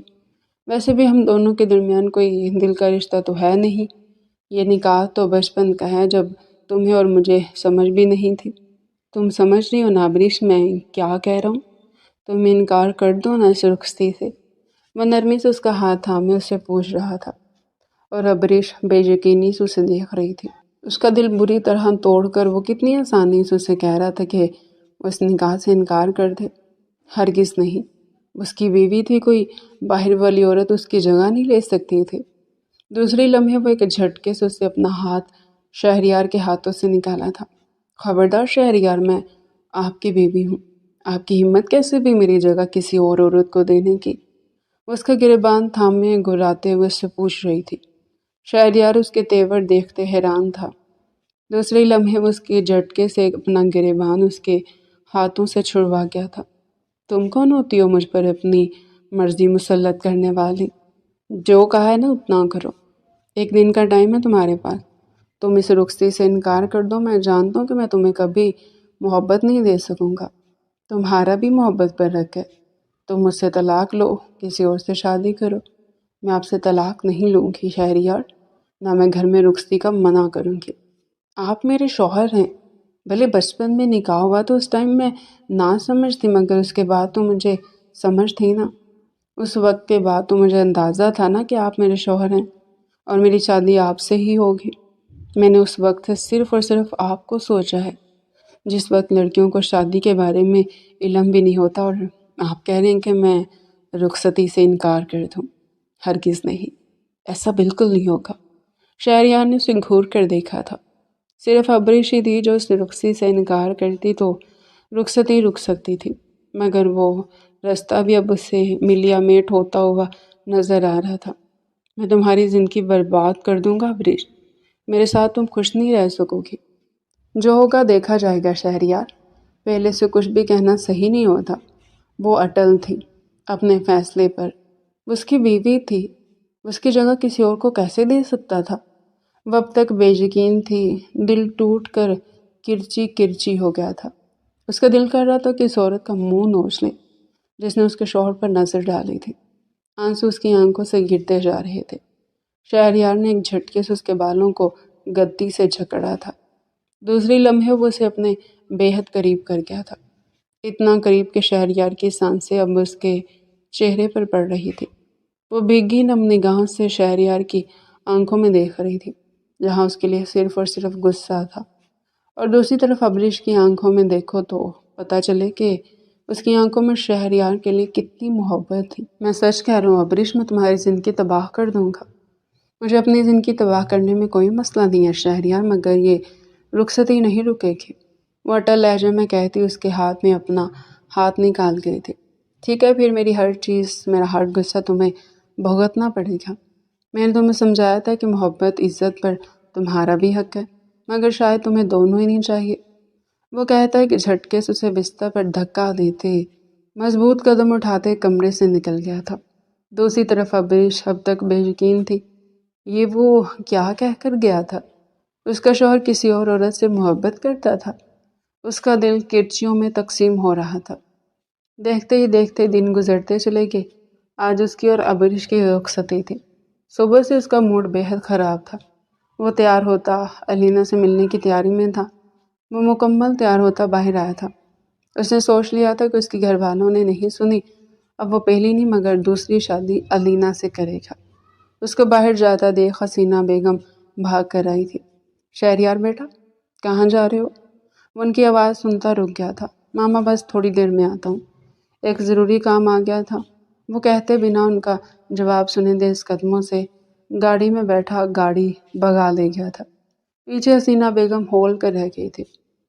ویسے بھی ہم دونوں کے درمیان کوئی دل کا رشتہ تو ہے نہیں۔ یہ نکاح تو بچپن کا ہے، جب تمہیں اور مجھے سمجھ بھی نہیں تھی۔ تم سمجھ رہی ہو نا عبریش میں کیا کہہ رہا ہوں؟ تم انکار کر دو نا اس رخصتی سے۔ وہ نرمی سے اس کا ہاتھ تھامے اس سے پوچھ رہا تھا، اور عبریش بے یقینی سے اسے دیکھ رہی تھی۔ اس کا دل بری طرح توڑ کر وہ کتنی آسانی سے اسے کہہ رہا تھا کہ وہ اس نکاح سے انکار کر دے۔ ہرگز نہیں، اس کی بیوی تھی، کوئی باہر والی عورت اس کی جگہ نہیں لے سکتی تھی۔ دوسری لمحے وہ ایک جھٹکے سے اسے اپنا ہاتھ شہریار کے ہاتھوں سے نکالا تھا۔ خبردار شہریار، میں آپ کی بیوی ہوں، آپ کی ہمت کیسے بھی میری جگہ کسی اور عورت کو دینے کی؟ اس کا گریبان تھامے گھراتے ہوئے اس سے پوچھ رہی تھی۔ شہریار اس کے تیور دیکھتے حیران تھا۔ دوسرے لمحے وہ اس کے جھٹکے سے اپنا گریبان اس کے ہاتھوں سے چھڑوا گیا تھا۔ تم کون ہوتی ہو مجھ پر اپنی مرضی مسلط کرنے والی؟ جو کہا ہے نا اتنا کرو۔ ایک دن کا ٹائم ہے تمہارے پاس، تم اس رخصتی سے انکار کر دو۔ میں جانتا ہوں کہ میں تمہیں کبھی محبت نہیں دے سکوں گا، تمہارا بھی محبت پر رکھ ہے۔ تم مجھ سے طلاق لو، کسی اور سے شادی کرو۔ میں آپ سے طلاق نہیں لوں گی شہریار، نہ میں گھر میں رخصتی کا منع کروں گی۔ آپ میرے شوہر ہیں، بھلے بچپن میں نکاح ہوا تو اس ٹائم میں نہ سمجھ تھی، مگر اس کے بعد تو مجھے سمجھ تھی نا۔ اس وقت کے بعد تو مجھے اندازہ تھا نا کہ آپ میرے شوہر ہیں اور میری شادی آپ سے ہی ہوگی۔ میں نے اس وقت صرف اور صرف آپ کو سوچا ہے، جس وقت لڑکیوں کو شادی کے بارے میں علم بھی نہیں ہوتا، اور آپ کہہ رہے ہیں کہ میں رخصتی سے انکار کر دوں۔ ہرگز نہیں، ایسا بالکل نہیں ہوگا۔ شہریار نے اسے گھور کر دیکھا تھا۔ صرف عبریش ہی تھی جو اس رخصتی سے انکار کرتی تو رخصتی رک سکتی تھی، مگر وہ راستہ بھی اب اسے ملیا میٹ ہوتا ہوا نظر آ رہا تھا۔ میں تمہاری زندگی برباد کر دوں گا عبریش، میرے ساتھ تم خوش نہیں رہ سکو گی۔ جو ہوگا دیکھا جائے گا شہریار، پہلے سے کچھ بھی کہنا صحیح نہیں ہوتا۔ وہ اٹل تھی اپنے فیصلے پر، وہ اس کی بیوی تھی، اس کی جگہ کسی اور کو کیسے دے سکتا تھا؟ وہ اب تک بے یقین تھی، دل ٹوٹ کر کرچی کرچی ہو گیا تھا۔ اس کا دل کر رہا تھا کہ اس عورت کا منہ نوچ لے جس نے اس کے شوہر پر نظر ڈالی تھی۔ آنسو اس کی آنکھوں سے گرتے جا رہے تھے۔ شہریار نے ایک جھٹکے سے اس کے بالوں کو گدی سے جکڑا تھا۔ دوسری لمحے وہ اسے اپنے بے حد قریب کر گیا تھا، اتنا قریب کہ شہریار کی سانسیں اب اس کے چہرے پر پڑ رہی تھی۔ وہ بھیگی نم نگاہوں سے شہریار کی آنکھوں میں دیکھ رہی تھی، جہاں اس کے لیے صرف اور صرف غصہ تھا، اور دوسری طرف عبریش کی آنکھوں میں دیکھو تو پتہ چلے کہ اس کی آنکھوں میں شہریار کے لیے کتنی محبت تھی۔ میں سچ کہہ رہا ہوں عبریش، میں تمہاری زندگی تباہ کر دوں گا۔ مجھے اپنی زندگی تباہ کرنے میں کوئی مسئلہ نہیں ہے شہریار، مگر یہ رخصتی نہیں رکے گی۔ وہ اٹل لہجے میں کہتی اس کے ہاتھ میں اپنا ہاتھ نکال گئی تھی۔ ٹھیک ہے، پھر میری ہر چیز، میرا ہر غصہ تمہیں بھگتنا پڑے گا۔ میں نے تمہیں سمجھایا تھا کہ محبت، عزت پر تمہارا بھی حق ہے، مگر شاید تمہیں دونوں ہی نہیں چاہیے۔ وہ کہتا ہے کہ جھٹکے سے اسے بستر پر دھکا دیتے، مضبوط قدم اٹھاتے کمرے سے نکل گیا تھا۔ دوسری طرف عبریش اب تک بے یقین تھی۔ یہ وہ کیا کہہ کر گیا تھا؟ اس کا شوہر کسی اور عورت سے محبت کرتا تھا؟ اس کا دل کرچیوں میں تقسیم ہو رہا تھا۔ دیکھتے ہی دیکھتے دن گزرتے چلے گئے۔ آج اس کی اور عبریش کی رخصتی تھی۔ صبح سے اس کا موڈ بے حد خراب تھا۔ وہ تیار ہوتا علینا سے ملنے کی تیاری میں تھا۔ وہ مکمل تیار ہوتا باہر آیا تھا۔ اس نے سوچ لیا تھا کہ اس کے گھر والوں نے نہیں سنی، اب وہ پہلی نہیں مگر دوسری شادی علینا سے کرے گا۔ اس کو باہر جاتا دیکھ حسینہ بیگم بھاگ کر آئی تھی۔ شہریار بیٹا، کہاں جا رہے ہو؟ وہ ان کی آواز سنتا رک گیا تھا۔ ماما بس تھوڑی دیر میں آتا ہوں، ایک ضروری کام آ گیا تھا۔ وہ کہتے بنا ان کا جواب سنے تیز قدموں سے گاڑی میں بیٹھا گاڑی بھگا لے گیا تھا۔ پیچھے حسینہ بیگم ہول کر رہ گئی تھی۔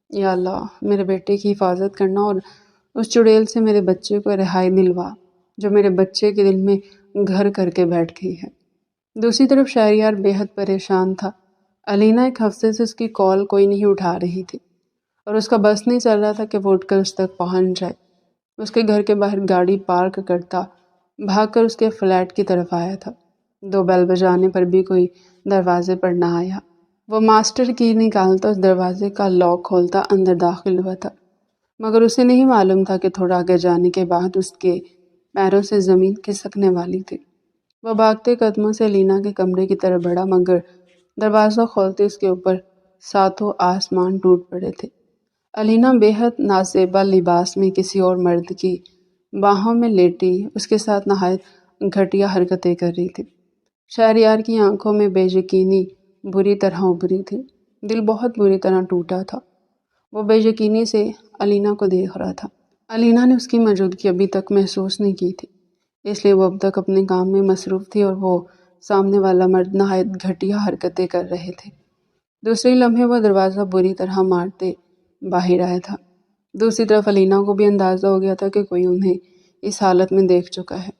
یا اللہ، میرے بیٹے کی حفاظت کرنا اور اس چڑیل سے میرے بچے کو رہائی دلوا جو میرے بچے کے دل میں گھر کر کے بیٹھ گئی ہے۔ دوسری طرف شہریار بے حد پریشان تھا۔ علینا ایک ہفتے سے اس کی کال کوئی نہیں اٹھا رہی تھی، اور اس کا بس نہیں چل رہا تھا کہ وہ اٹھ کر اس تک پہنچ جائے۔ اس کے گھر کے باہر گاڑی پارک کرتا بھاگ کر اس کے فلیٹ کی طرف آیا تھا۔ 2 بیل بجانے پر بھی کوئی دروازے پر نہ آیا۔ وہ ماسٹر کی نکالتا اس دروازے کا لاک کھولتا اندر داخل ہوا تھا، مگر اسے نہیں معلوم تھا کہ تھوڑا آگے جانے کے بعد اس کے پیروں سے زمین کھسکنے والی تھی۔ وہ بھاگتے قدموں سے لینا کے کمرے کی طرف بڑھا، مگر دروازہ کھولتے اس کے اوپر ساتوں آسمان ٹوٹ پڑے تھے۔ الینا بے حد نازیبا لباس میں کسی اور مرد کی باہوں میں لیٹی اس کے ساتھ نہایت گھٹیا حرکتیں کر رہی تھی۔ شہریار کی آنکھوں میں بے یقینی بری طرح ابھری تھی۔ دل بہت بری طرح ٹوٹا تھا۔ وہ بے یقینی سے الینا کو دیکھ رہا تھا۔ الینا نے اس کی موجودگی ابھی تک محسوس نہیں کی تھی، اس لیے وہ اب تک اپنے کام میں مصروف تھی اور وہ سامنے والا مرد نہایت گھٹیا حرکتیں کر رہے تھے۔ دوسرے لمحے وہ دروازہ بری طرح مارتے باہر آیا تھا۔ دوسری طرف الینا کو بھی اندازہ ہو گیا تھا کہ کوئی انہیں اس حالت میں دیکھ چکا ہے۔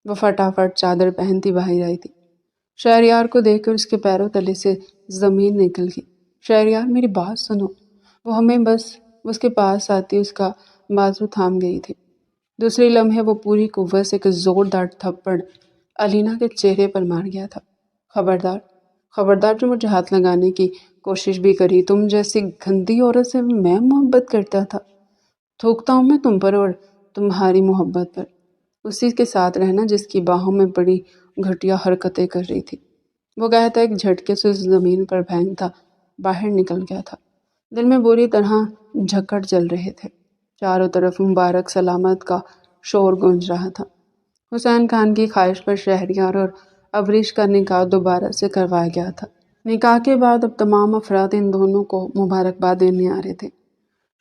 وہ فٹافٹ چادر پہنتی باہر آئی تھی۔ شہریار کو دیکھ کر اس کے پیروں تلے سے زمین نکل گئی۔ شہریار، میری بات سنو۔ وہ اس کے پاس آتی اس کا بازو تھام گئی تھی۔ دوسری لمحے وہ پوری قوت سے ایک زوردار تھپڑ الینا کے چہرے پر مار گیا تھا۔ خبردار جو مجھے ہاتھ لگانے کی کوشش بھی کری، تم جیسی گندی عورت سے میں محبت کرتا تھا۔ تھوکتا ہوں میں تم پر اور تمہاری محبت پر، اسی کے ساتھ رہنا جس کی باہوں میں بڑی گھٹیا حرکتیں کر رہی تھی۔ وہ کہتا ایک جھٹکے سے زمین پر پھینکتا باہر نکل گیا تھا۔ دل میں بری طرح جھکڑ چل رہے تھے۔ چاروں طرف مبارک سلامت کا شور گونج رہا تھا۔ حسین خان کی خواہش پر شہریار اور ابریش کا نکاح دوبارہ سے کروایا گیا تھا۔ نکاح کے بعد اب تمام افراد ان دونوں کو مبارکباد دینے آ رہے تھے۔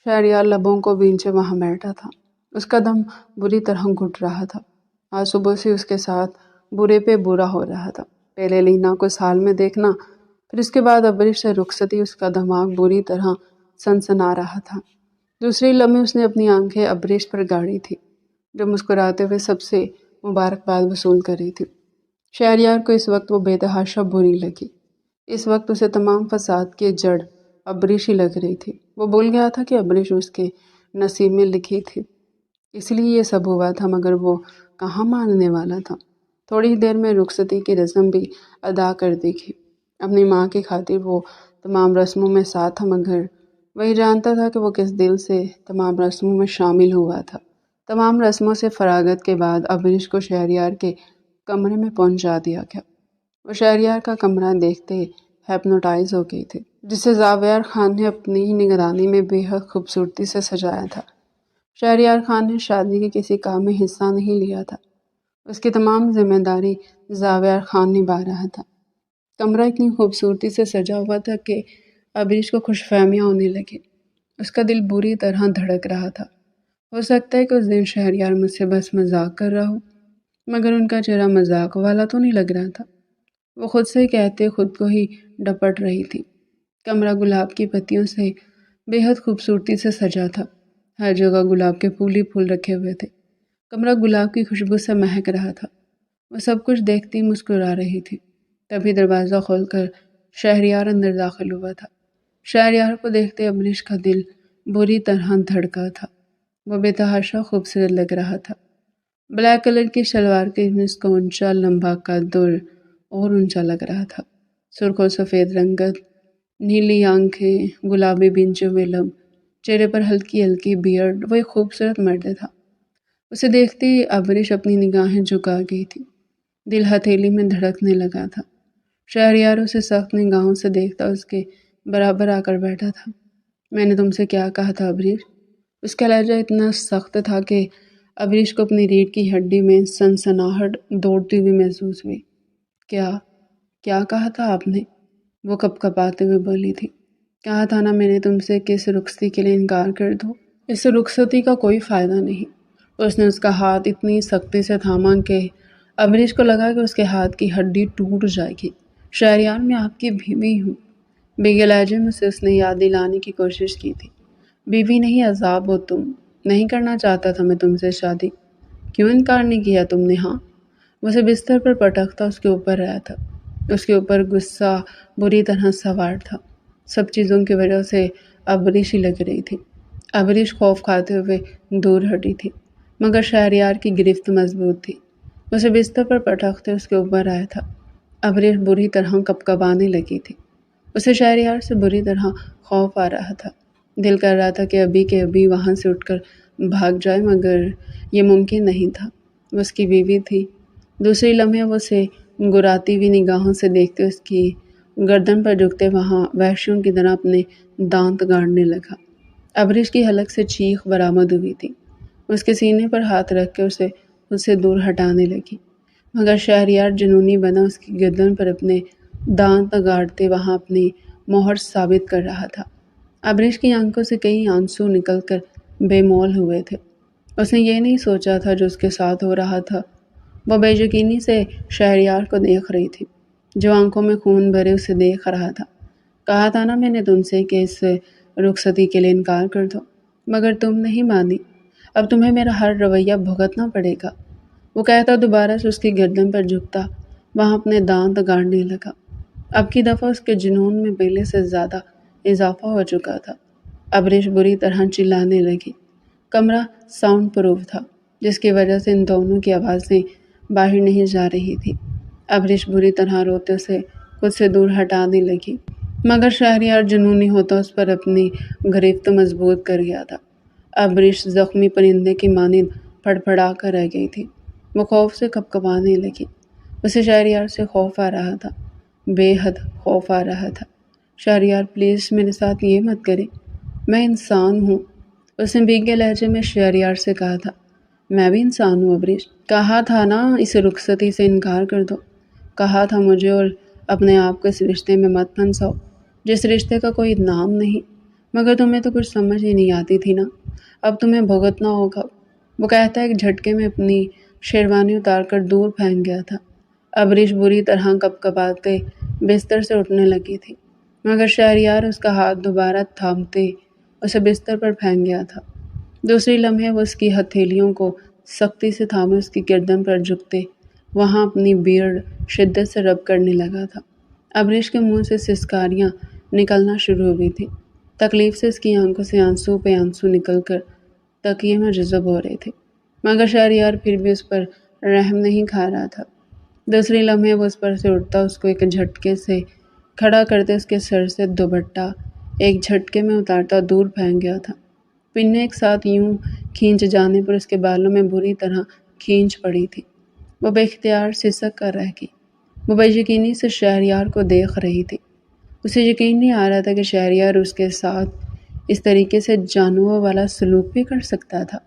شہریار لبوں کو بھینچے وہاں بیٹھا تھا۔ اس کا دم بری طرح گھٹ رہا تھا۔ آج صبح سے اس کے ساتھ برے پہ برا ہو رہا تھا۔ پہلے لینا کو اس حال میں دیکھنا، پھر اس کے بعد ابریش سے رخصتی، اس کا دماغ بری طرح سنسنا رہا تھا۔ دوسری لمحے اس نے اپنی آنکھیں ابریش پر گاڑی تھی، جو مسکراتے ہوئے سب سے مبارکباد وصول کر رہی تھی۔ شہریار کو اس وقت وہ بے تحاشا بری لگی۔ اس وقت اسے تمام فساد کی جڑ ابریش ہی لگ رہی تھی۔ وہ بھول گیا تھا کہ ابریش اس کے نصیب میں لکھی تھی، اس لیے یہ سب ہوا تھا، مگر وہ کہاں ماننے والا تھا۔ تھوڑی دیر میں رخصتی کی رسم بھی ادا کر دی گئی۔ اپنی ماں کی خاطر وہ تمام رسموں میں ساتھ تھا، مگر وہی جانتا تھا کہ وہ کس دل سے تمام رسموں میں شامل ہوا تھا۔ تمام رسموں سے فراغت کے بعد ابریش کو شہریار کے کمرے میں پہنچا دیا گیا۔ وہ شہریار کا کمرہ دیکھتے ہپنوٹائز ہو گئی تھی، جسے زاویار خان نے اپنی ہی نگرانی میں بے حد خوبصورتی سے سجایا تھا۔ شہریار خان نے شادی کے کسی کام میں حصہ نہیں لیا تھا۔ اس کی تمام ذمہ داری زاویار خان نبھا رہا تھا۔ کمرہ اتنی خوبصورتی سے سجا ہوا تھا کہ ابریش کو خوش فہمیاں ہونے لگی۔ اس کا دل بری طرح دھڑک رہا تھا۔ ہو سکتا ہے کہ اس دن شہریار مجھ سے بس مذاق کر رہا ہو، مگر ان کا چہرہ مذاق والا تو نہیں لگ رہا تھا۔ وہ خود سے کہتے خود کو ہی ڈپٹ رہی تھی۔ کمرہ گلاب کی پتیوں سے بے حد خوبصورتی سے سجا تھا۔ ہر جگہ گلاب کے پھول ہی پھول رکھے ہوئے تھے۔ کمرہ گلاب کی خوشبو سے مہک رہا تھا۔ وہ سب کچھ دیکھتی مسکرا رہی تھی۔ تبھی دروازہ کھول کر شہریار اندر داخل ہوا تھا۔ شہریار کو دیکھتے ابریش کا دل بری طرح دھڑکا تھا۔ وہ بے تحاشا خوبصورت لگ رہا تھا۔ بلیک کلر کی شلوار کے اس کا اونچا لمبا قد اور اونچا لگ رہا تھا۔ سرخ اور سفید رنگت، نیلی آنکھیں، گلابی بنچے ہوئے لب، چہرے پر ہلکی ہلکی بیئرڈ، وہ ایک خوبصورت مرد تھا۔ اسے دیکھتے ہی ابریش اپنی نگاہیں جھکا گئی تھی۔ دل ہتھیلی میں دھڑکنے لگا تھا۔ شہریار اسے سخت نگاہوں سے دیکھتا اس کے برابر آ کر بیٹھا تھا۔ میں نے تم سے کیا کہا تھا ابریش؟ اس کا لہجہ اتنا سخت تھا کہ ابریش کو اپنی ریڑھ کی ہڈی میں سنسناہٹ دوڑتی ہوئی محسوس ہوئی۔ کیا کہا تھا آپ نے؟ وہ کپکپاتے ہوئے بولی تھی۔ کہا تھا نا میں نے تم سے کہ اس رخصتی کے لیے انکار کر دو۔ اس رخصتی کا کوئی فائدہ نہیں۔ اس نے اس کا ہاتھ اتنی سختی سے تھاما کہ ابریش کو لگا کہ اس کے ہاتھ کی ہڈی ٹوٹ جائے گی۔ شہریار، میں آپ کی بیوی ہوں۔ بھیگے لہجے میں سے اس نے یاد دلانے کی کوشش کی تھی۔ بیوی نہیں، عذاب ہو تم۔ نہیں کرنا چاہتا تھا میں تم سے شادی۔ کیوں انکار نہیں کیا تم نے؟ ہاں؟ وہ اسے بستر پر پٹکتا اس کے اوپر رہا تھا۔ اس کے اوپر غصہ بری طرح سوار تھا۔ سب چیزوں کی وجہ سے ابریش ہی لگ رہی تھی۔ ابریش خوف کھاتے ہوئے دور ہٹی تھی، مگر شہریار کی گرفت مضبوط تھی۔ اسے بستر پر پٹختے اس کے اوپر آیا تھا۔ ابریش بری طرح کپکپانے لگی تھی۔ اسے شہریار سے بری طرح خوف آ رہا تھا۔ دل کر رہا تھا کہ ابھی کے ابھی وہاں سے اٹھ کر بھاگ جائے، مگر یہ ممکن نہیں تھا۔ وہ اس کی بیوی تھی۔ دوسری لمحے وہ اسے گراتی ہوئی نگاہوں سے دیکھتے اس کی گردن پر جھکتے وہاں وحشیوں کی طرح اپنے دانت گاڑنے لگا۔ ابریش کی حلق سے چیخ برآمد ہوئی تھی۔ اس کے سینے پر ہاتھ رکھ کے اسے اس سے دور ہٹانے لگی، مگر شہریار جنونی بنا اس کی گردن پر اپنے دانت گاڑتے وہاں اپنی مہر ثابت کر رہا تھا۔ ابریش کی آنکھوں سے کئی آنسو نکل کر بے مول ہوئے تھے۔ اس نے یہ نہیں سوچا تھا جو اس کے ساتھ ہو رہا تھا۔ وہ بے یقینی سے شہریار کو دیکھ رہی تھی، جو آنکھوں میں خون بھرے اسے دیکھ رہا تھا۔ کہا تھا نا میں نے تم سے کہ اس رخصتی کے لیے انکار کر دو، مگر تم نہیں مانی۔ اب تمہیں میرا ہر رویہ بھگتنا پڑے گا۔ وہ کہتا دوبارہ سے اس کی گردن پر جھکتا وہاں اپنے دانت گاڑنے لگا۔ اب کی دفعہ اس کے جنون میں پہلے سے زیادہ اضافہ ہو چکا تھا۔ ابریش بری طرح چلانے لگی۔ کمرہ ساؤنڈ پروف تھا، جس کی وجہ سے ان دونوں کی آوازیں باہر نہیں جا رہی تھی۔ ابریش بری طرح روتے اسے خود سے دور ہٹانے لگی، مگر شہریار جنونی ہوتا اس پر اپنی گرفت مضبوط کر گیا تھا۔ ابریش زخمی پرندے کی مانند پھڑپھڑا کر رہ گئی تھی۔ وہ خوف سے کپکپانے لگی۔ اسے شہریار سے خوف آ رہا تھا، بے حد خوف آ رہا تھا۔ شہریار پلیز میرے ساتھ یہ مت کرے، میں انسان ہوں۔ اس نے بھیگے لہجے میں شہریار سے کہا تھا۔ میں بھی انسان ہوں ابریش، کہا تھا نا اس رخصتی سے انکار کر دو۔ کہا تھا مجھے اور اپنے آپ کو اس رشتے میں مت پھنساؤ جس رشتے کا کوئی نام نہیں، مگر تمہیں تو کچھ سمجھ ہی نہیں آتی تھی نا، اب تمہیں بھگتنا ہوگا۔ وہ کہتا ایک جھٹکے میں اپنی شیروانی اتار کر دور پھینک گیا تھا۔ ابریش بری طرح کپکپاتے بستر سے اٹھنے لگی تھی، مگر شہریار اس کا ہاتھ دوبارہ تھامتے اسے بستر پر پھینک گیا تھا۔ دوسری لمحے وہ اس کی ہتھیلیوں کو سختی سے تھامے اس کی گردن پر جھکتے وہاں اپنی بیئرڈ شدت سے رب کرنے لگا تھا۔ ابریش کے منہ سے سسکاریاں نکلنا شروع ہوئی تھی۔ تکلیف سے اس کی آنکھوں سے آنسو پہ آنسو نکل کر تکیے میں جذب ہو رہے تھے، مگر شہریار پھر بھی اس پر رحم نہیں کھا رہا تھا۔ دوسری لمحے وہ اس پر سے اٹھتا اس کو ایک جھٹکے سے کھڑا کرتے اس کے سر سے دوپٹہ ایک جھٹکے میں اتارتا دور پھینک گیا تھا۔ پنیں ایک ساتھ یوں کھینچ جانے پر اس کے بالوں میں بری طرح کھینچ پڑی تھی۔ وہ بے اختیار سسک کر رہ گئی۔ وہ بے یقینی سے شہریار کو دیکھ رہی تھی۔ اسے یقین نہیں آ رہا تھا کہ شہریار اس کے ساتھ اس طریقے سے جانوروں والا سلوک بھی کر سکتا تھا۔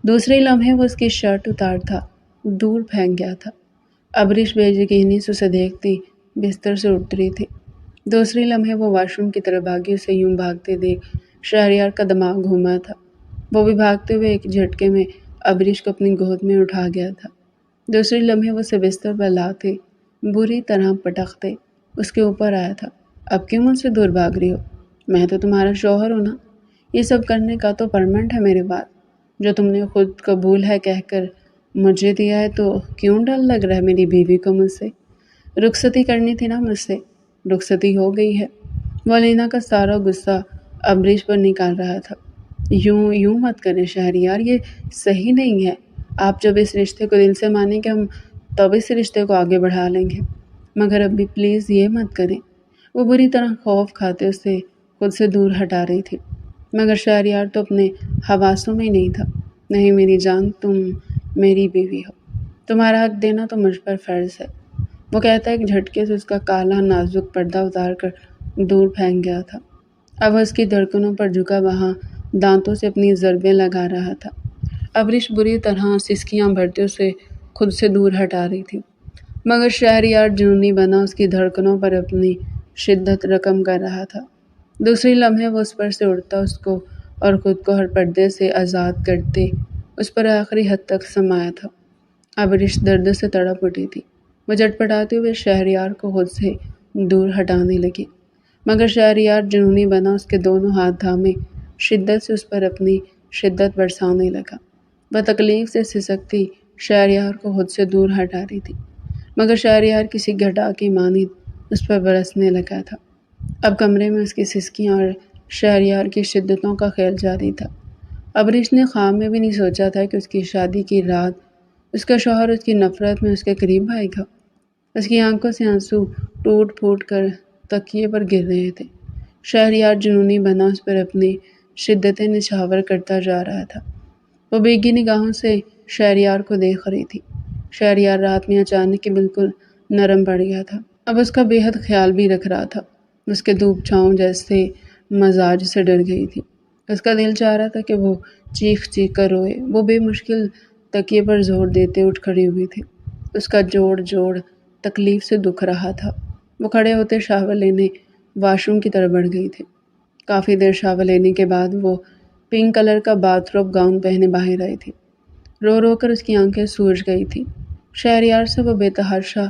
دوسرے لمحے وہ اس کی شرٹ اتار تھا دور پھینک گیا تھا۔ ابریش بے یقینی سے اسے دیکھتی بستر سے اٹھ رہی تھی۔ دوسری لمحے وہ واش روم کی طرف بھاگی۔ اسے یوں بھاگتے دیکھ شہریار کا دماغ گھوما تھا۔ وہ بھی بھاگتے ہوئے ایک جھٹکے میں ابریش کو اپنی گود میں اٹھا گیا تھا۔ دوسری لمحے وہ اسے بستر پر لاتے بری طرح پٹختے اس کے اوپر آیا تھا۔ اب کیوں مجھ سے دور بھاگ رہی ہو؟ میں تو تمہارا شوہر ہوں نا۔ یہ سب کرنے کا تو پرمنٹ ہے میرے بعد، جو تم نے خود قبول ہے کہہ کر مجھے دیا ہے، تو کیوں ڈر لگ رہا ہے میری بیوی کو مجھ سے؟ رخصتی کرنی تھی نا مجھ سے، رخصتی ہو گئی ہے۔ وہ علینا کا سارا غصہ ابریش پر نکال رہا تھا۔ یوں مت کریں شہریار، یہ صحیح نہیں ہے۔ آپ جب اس رشتے کو دل سے مانیں گے ہم تب اس رشتے کو آگے بڑھا لیں گے، مگر ابھی پلیز یہ مت کریں۔ وہ بری طرح خوف کھاتے اسے خود سے دور ہٹا رہی تھی، مگر شہریار تو اپنے حواسوں میں ہی نہیں تھا۔ نہیں میری جان، تم میری بیوی ہو، تمہارا حق دینا تو مجھ پر فرض ہے۔ وہ کہتا ایک جھٹکے سے اس کا کالا نازک پردہ اتار کر دور پھینک گیا تھا۔ اب وہ اس کی دھڑکنوں پر جھکا وہاں دانتوں سے اپنی ضربیں لگا رہا تھا۔ ابریش بری طرح سسکیاں بھرتے اسے خود سے دور ہٹا رہی تھی، مگر شہریار جنونی بنا اس کی دھڑکنوں پر اپنی شدت رقم کر رہا تھا۔ دوسری لمحے وہ اس پر سے اٹھتا اس کو اور خود کو ہر پردے سے آزاد کرتے اس پر آخری حد تک سمایا تھا۔ ابریش درد سے تڑپ اٹھی تھی۔ وہ جھٹپٹاتے ہوئے شہریار کو خود سے دور ہٹانے لگی، مگر شہریار جنونی بنا اس کے دونوں ہاتھ تھامے شدت سے اس پر اپنی شدت برسانے لگا۔ وہ تکلیف سے سسکتی شہریار کو خود سے دور ہٹا رہی تھی، مگر شہریار کسی گھٹا کی مانند اس پر برسنے لگا تھا۔ اب کمرے میں اس کی سسکیاں اور شہریار کی شدتوں کا کھیل جاری تھا۔ ابریش نے خواب میں بھی نہیں سوچا تھا کہ اس کی شادی کی رات اس کا شوہر اس کی نفرت میں اس کے قریب آئے گا؟ اس کی آنکھوں سے آنسو ٹوٹ پھوٹ کر تکیے پر گر رہے تھے۔ شہریار جنونی بنا اس پر اپنی شدت نچھاور کرتا جا رہا تھا۔ وہ بیگی نگاہوں سے شہریار کو دیکھ رہی تھی۔ شہریار رات میں اچانک بالکل نرم پڑ گیا تھا۔ اب اس کا بے حد خیال بھی رکھ رہا تھا۔ اس کے دھوپ چھاؤں جیسے مزاج سے ڈر گئی تھی۔ اس کا دل چاہ رہا تھا کہ وہ چیخ چیخ کر روئے۔ وہ بے مشکل تکیے پر زور دیتے اٹھ کھڑی ہوئی تھی۔ اس کا جوڑ تکلیف سے دکھ رہا تھا۔ وہ کھڑے ہوتے شاور لینے واش روم کی طرف بڑھ گئی تھی۔ کافی دیر شاور لینے کے بعد وہ پنک کلر کا باتھ روب گاؤن پہنے باہر آئی تھی۔ رو رو کر اس کی آنکھیں سوج گئی تھی۔ شہریار سے وہ بے تحاشا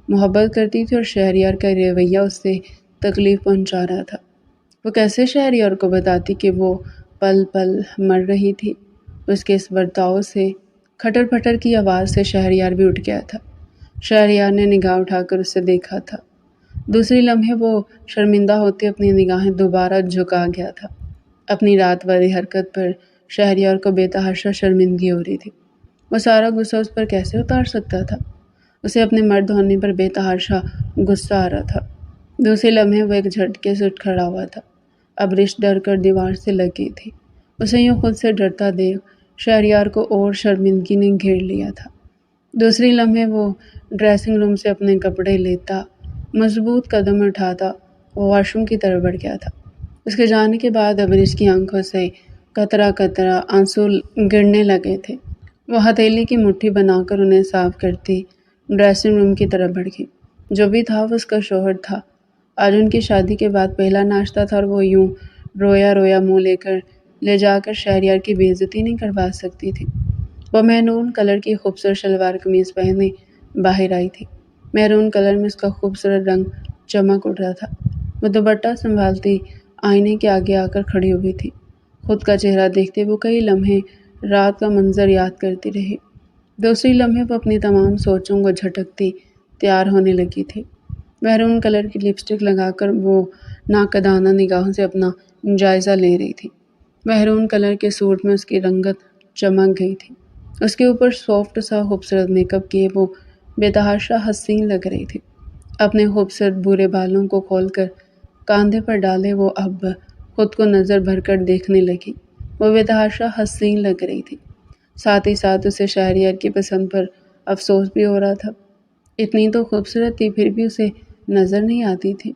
محبت کرتی تھی اور شہریار کا رویہ اس سے تکلیف پہنچا رہا تھا۔ وہ کیسے شہریار کو بتاتی کہ وہ پل پل مر رہی تھی؟ اس کے اس برتاؤ سے، کھٹر پھٹر کی آواز سے شہریار بھی اٹھ گیا تھا۔ شہریار نے نگاہ اٹھا کر اسے دیکھا تھا۔ دوسری لمحے وہ شرمندہ ہوتے اپنی نگاہیں دوبارہ جھکا گیا تھا۔ اپنی رات والی حرکت پر شہریار کو بے تحاشا شرمندگی ہو رہی تھی۔ وہ سارا غصہ اس پر کیسے اتار سکتا تھا؟ اسے اپنے مرد ہونے پر بے تحاشا غصہ آ رہا تھا۔ دوسرے لمحے وہ ایک جھٹکے سے اٹھ کھڑا ہوا تھا۔ ابریش ڈر کر دیوار سے لگ گئی تھی۔ اسے یوں خود سے ڈرتا دیکھ شہریار کو اور شرمندگی نے گھیر لیا تھا۔ دوسری لمحے وہ ڈریسنگ روم سے اپنے کپڑے لیتا، مضبوط قدم اٹھاتا واش روم کی طرف بڑھ گیا تھا۔ اس کے جانے کے بعد ابریش کی آنکھوں سے قطرہ قطرہ آنسو گرنے لگے تھے۔ وہ ہتھیلی کی مٹھی بنا کر انہیں صاف کرتی ڈریسنگ روم کی طرف بڑھ گئی۔ جو بھی تھا وہ اس کا شوہر تھا۔ آج ان کی شادی کے بعد پہلا ناشتہ تھا اور وہ یوں رویا رویا منہ لے جا کر شہریار کی بے عزتی نہیں کروا سکتی تھی۔ وہ مہرون کلر کی خوبصورت شلوار قمیض پہنے باہر آئی تھی۔ مہرون کلر میں اس کا خوبصورت رنگ چمک اٹھ رہا تھا۔ وہ دوپٹہ سنبھالتی آئینے کے آگے آ کر کھڑی ہوئی تھی۔ خود کا چہرہ دیکھتے وہ کئی لمحے رات کا منظر یاد کرتی رہی۔ دوسری لمحے وہ اپنی تمام سوچوں کو جھٹکتی تیار ہونے لگی تھی۔ مہرون کلر کی لپسٹک لگا کر وہ ناقدانہ نگاہوں سے اپنا جائزہ لے رہی تھی۔ مہرون کلر کے سوٹ میں اس کی رنگت چمک گئی تھی۔ اس کے اوپر سافٹ سا خوبصورت میک اپ کیے وہ بے تحاشا حسین لگ رہی تھی۔ اپنے خوبصورت بھورے بالوں کو کھول کر کاندھے پر ڈالے وہ اب خود کو نظر بھر کر دیکھنے لگی۔ وہ بے تحاشا حسین لگ رہی تھی۔ ساتھ ہی ساتھ اسے شہریار کی پسند پر افسوس بھی ہو رہا تھا۔ اتنی تو خوبصورت تھی پھر بھی اسے نظر نہیں آتی تھی۔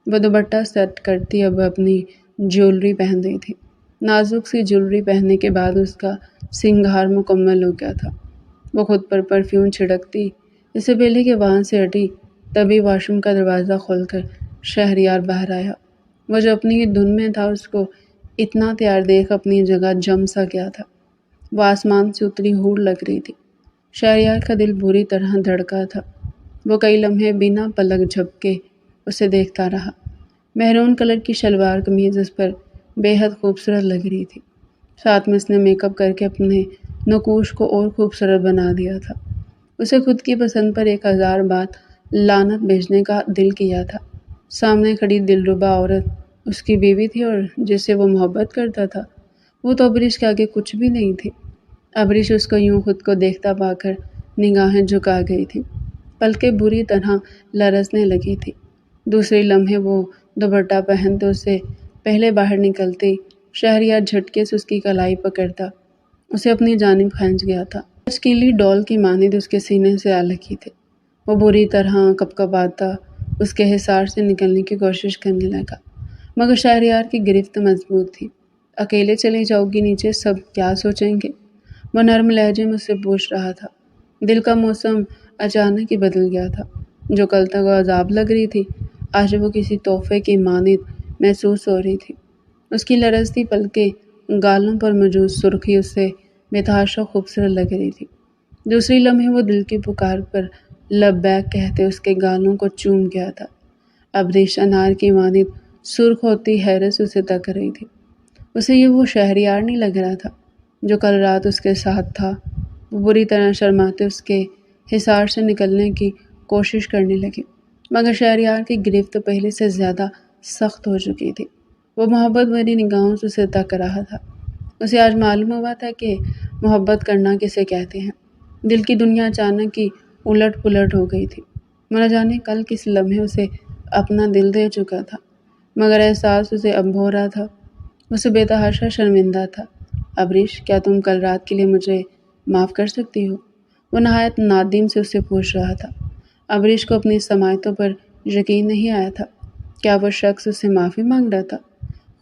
وہ دوپٹہ سیٹ کرتی اب اپنی جیولری پہن رہی تھی۔ نازک سی جیولری پہننے کے بعد اس کا سنگھار مکمل ہو گیا تھا۔ وہ خود پر پرفیوم چھڑکتی اس سے پہلے کہ وہاں سے ہٹی تبھی واش روم کا دروازہ کھول کر شہریار باہر آیا۔ وہ جو اپنی دھن میں تھا اس کو اتنا تیار دیکھ اپنی جگہ جم سا گیا تھا۔ وہ آسمان سے اتری ہور لگ رہی تھی۔ شہریار کا دل بری طرح دھڑکا تھا۔ وہ کئی لمحے بنا پلک جھپکے اسے دیکھتا رہا۔ مہرون کلر کی شلوار قمیض اس پر بے حد خوبصورت لگ رہی تھی۔ ساتھ میں اس نے میک اپ کر کے اپنے نقوش کو اور خوبصورت بنا دیا تھا۔ اسے خود کی پسند پر 1000 بار لعنت بھیجنے کا دل کیا تھا۔ سامنے کھڑی دلربا عورت اس کی بیوی تھی اور جس سے وہ محبت کرتا تھا۔ وہ تو ابریش کے آگے کچھ بھی نہیں تھی۔ ابریش اس کو یوں خود کو دیکھتا پا کر نگاہیں جھکا گئی تھی۔ پلکیں بری طرح لرزنے لگی تھی۔ دوسرے لمحے وہ دوپٹہ پہنتے اس سے پہلے باہر نکلتے شہریار جھٹکے سے اس کی کلائی پکڑتا اسے اپنی جانب کھینچ گیا تھا۔ تشکیلی ڈول کی مانند اس کے سینے سے آ لگی تھی۔ وہ بری طرح کپکپاتا اس کے حصار سے نکلنے کی کوشش کرنے لگا، مگر شہریار کی گرفت مضبوط تھی۔ اکیلے چلی جاؤ گی نیچے، سب کیا سوچیں گے؟ وہ نرم لہجے میں اس سے پوچھ رہا تھا۔ دل کا موسم اچانک ہی بدل گیا تھا۔ جو کل تک عذاب لگ رہی تھی آج وہ کسی تحفے کی مانند محسوس ہو رہی تھی۔ اس کی لرزتی پلکیں، گالوں پر موجود سرخی اس سے بے تحاشا خوبصورت لگ رہی تھی۔ دوسری لمحے وہ دل کی پکار پر لبیک کہتے اس کے گالوں کو چوم گیا تھا۔ ابریش انار کی مانند سرخ ہوتی حیرت سے اسے تک رہی تھی۔ اسے یہ وہ شہریار نہیں لگ رہا تھا جو کل رات اس کے ساتھ تھا۔ وہ بری طرح شرماتے اس کے حصار سے نکلنے کی کوشش کرنے لگی، مگر شہریار کی گرفت پہلے سے زیادہ سخت ہو چکی تھی۔ وہ محبت بھری نگاہوں سے اسے تک رہا تھا۔ اسے آج معلوم ہوا تھا کہ محبت کرنا کسے کہتے ہیں۔ دل کی دنیا اچانک ہی الٹ پلٹ ہو گئی تھی۔ نہ جانے کل کس لمحے اسے اپنا دل دے چکا تھا، مگر احساس اسے اب ہو رہا تھا۔ اسے بے تحاشا شرمندہ تھا۔ ابریش، کیا تم کل رات کے لیے مجھے معاف کر سکتی ہو؟ وہ نہایت نادم سے اسے پوچھ رہا تھا۔ ابریش کو اپنی سماعتوں پر یقین نہیں آیا تھا۔ کیا وہ شخص اسے معافی مانگ رہا تھا؟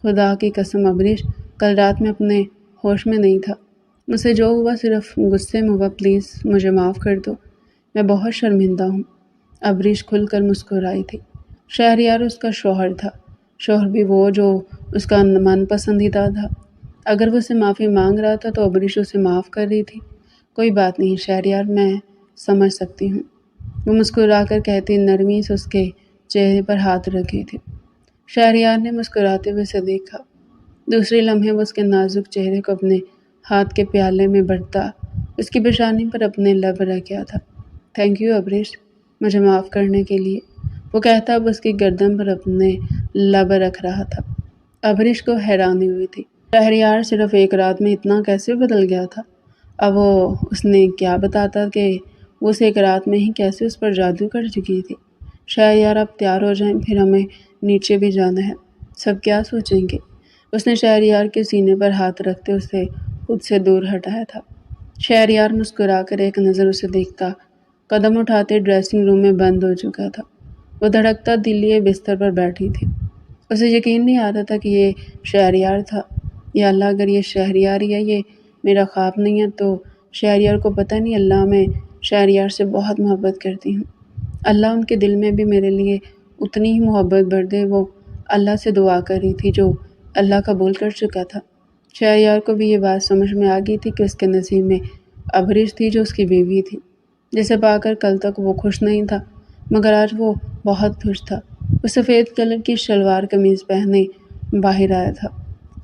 خدا کی قسم ابریش کل رات میں اپنے ہوش میں نہیں تھا۔ اسے جو ہوا صرف غصے میں ہوا۔ پلیز مجھے معاف کر دو، میں بہت شرمندہ ہوں۔ ابریش کھل کر مسکرائی تھی۔ شہریار اس کا شوہر تھا، شوہر بھی وہ جو اس کا من پسندیدہ تھا۔ اگر وہ اسے معافی مانگ رہا تھا تو ابریش اسے معاف کر رہی تھی۔ کوئی بات نہیں شہریار، میں سمجھ سکتی ہوں، وہ مسکرا کر کہتی، نرمی سے اس کے چہرے پر ہاتھ رکھے تھے۔ شہریار نے مسکراتے ہوئے اسے دیکھا۔ دوسرے لمحے وہ اس کے نازک چہرے کو اپنے ہاتھ کے پیالے میں بھرتا اس کی پیشانی پر اپنے لب رکھ گیا تھا۔ تھینک یو ابریش، مجھے معاف کرنے کے لیے، وہ کہتا اب اس کی گردن پر اپنے لب رکھ رہا تھا۔ ابریش کو حیرانی ہوئی تھی۔ شہریار صرف ایک رات میں اتنا کیسے بدل گیا تھا؟ اب اس نے کیا بتاتا کہ وہ اس ایک رات میں ہی کیسے اس پر جادو کر چکی تھی۔ شہریار اب تیار ہو جائیں، پھر ہمیں نیچے بھی جانا ہے، سب کیا سوچیں گے؟ اس نے شہریار کے سینے پر ہاتھ رکھتے اسے خود سے دور ہٹایا تھا۔ شہریار مسکرا کر ایک نظر اسے دیکھتا قدم اٹھاتے ڈریسنگ روم میں بند ہو چکا تھا۔ وہ دھڑکتا دل لیے بستر پر بیٹھی تھی۔ اسے یقین نہیں آتا تھا کہ یہ شہریار تھا۔ یا اللہ، اگر یہ شہریار ہی ہے، یہ میرا خواب نہیں ہے، تو شہریار کو پتہ نہیں اللہ میں شہریار سے بہت محبت کرتی ہوں۔ اللہ ان کے دل میں بھی میرے لیے اتنی ہی محبت بھر دے۔ وہ اللہ سے دعا کر رہی تھی جو اللہ قبول کر چکا تھا۔ شہریار کو بھی یہ بات سمجھ میں آ گئی تھی کہ اس کے نصیب میں ابریش تھی جو اس کی بیوی تھی، جسے پا کر کل تک وہ خوش نہیں تھا، مگر آج وہ بہت خوش تھا۔ وہ سفید کلر کی شلوار قمیض پہنے باہر آیا تھا۔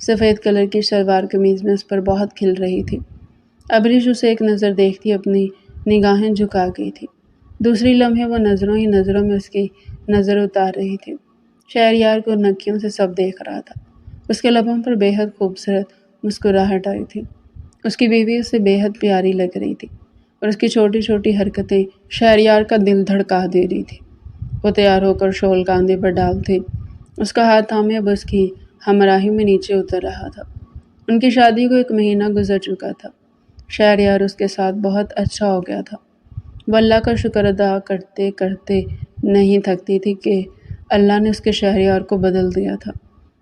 سفید کلر کی شلوار قمیض میں اس پر بہت کھل رہی تھی۔ ابریش اسے ایک نظر دیکھتی اپنی نگاہیں جھکا گئی تھی۔ دوسری لمحے وہ نظروں ہی نظروں میں اس کی نظر اتار رہی تھی۔ شہریار کو نکیوں سے سب دیکھ رہا تھا۔ اس کے لبوں پر بے حد خوبصورت مسکراہٹ آئی تھی۔ اس کی بیوی اسے بے حد پیاری لگ رہی تھی اور اس کی چھوٹی چھوٹی حرکتیں شہریار کا دل دھڑکا دے رہی تھی۔ وہ تیار ہو کر شال کاندھے پر ڈالتے اس کا ہاتھ تھامے اب اس کی ہمراہی میں نیچے اتر رہا تھا۔ ان کی شادی کو 1 مہینہ گزر چکا تھا۔ شہریار اس کے ساتھ بہت اچھا ہو گیا تھا۔ وہ اللہ کا شکر ادا کرتے کرتے نہیں تھکتی تھی کہ اللہ نے اس کے شہریار کو بدل دیا تھا۔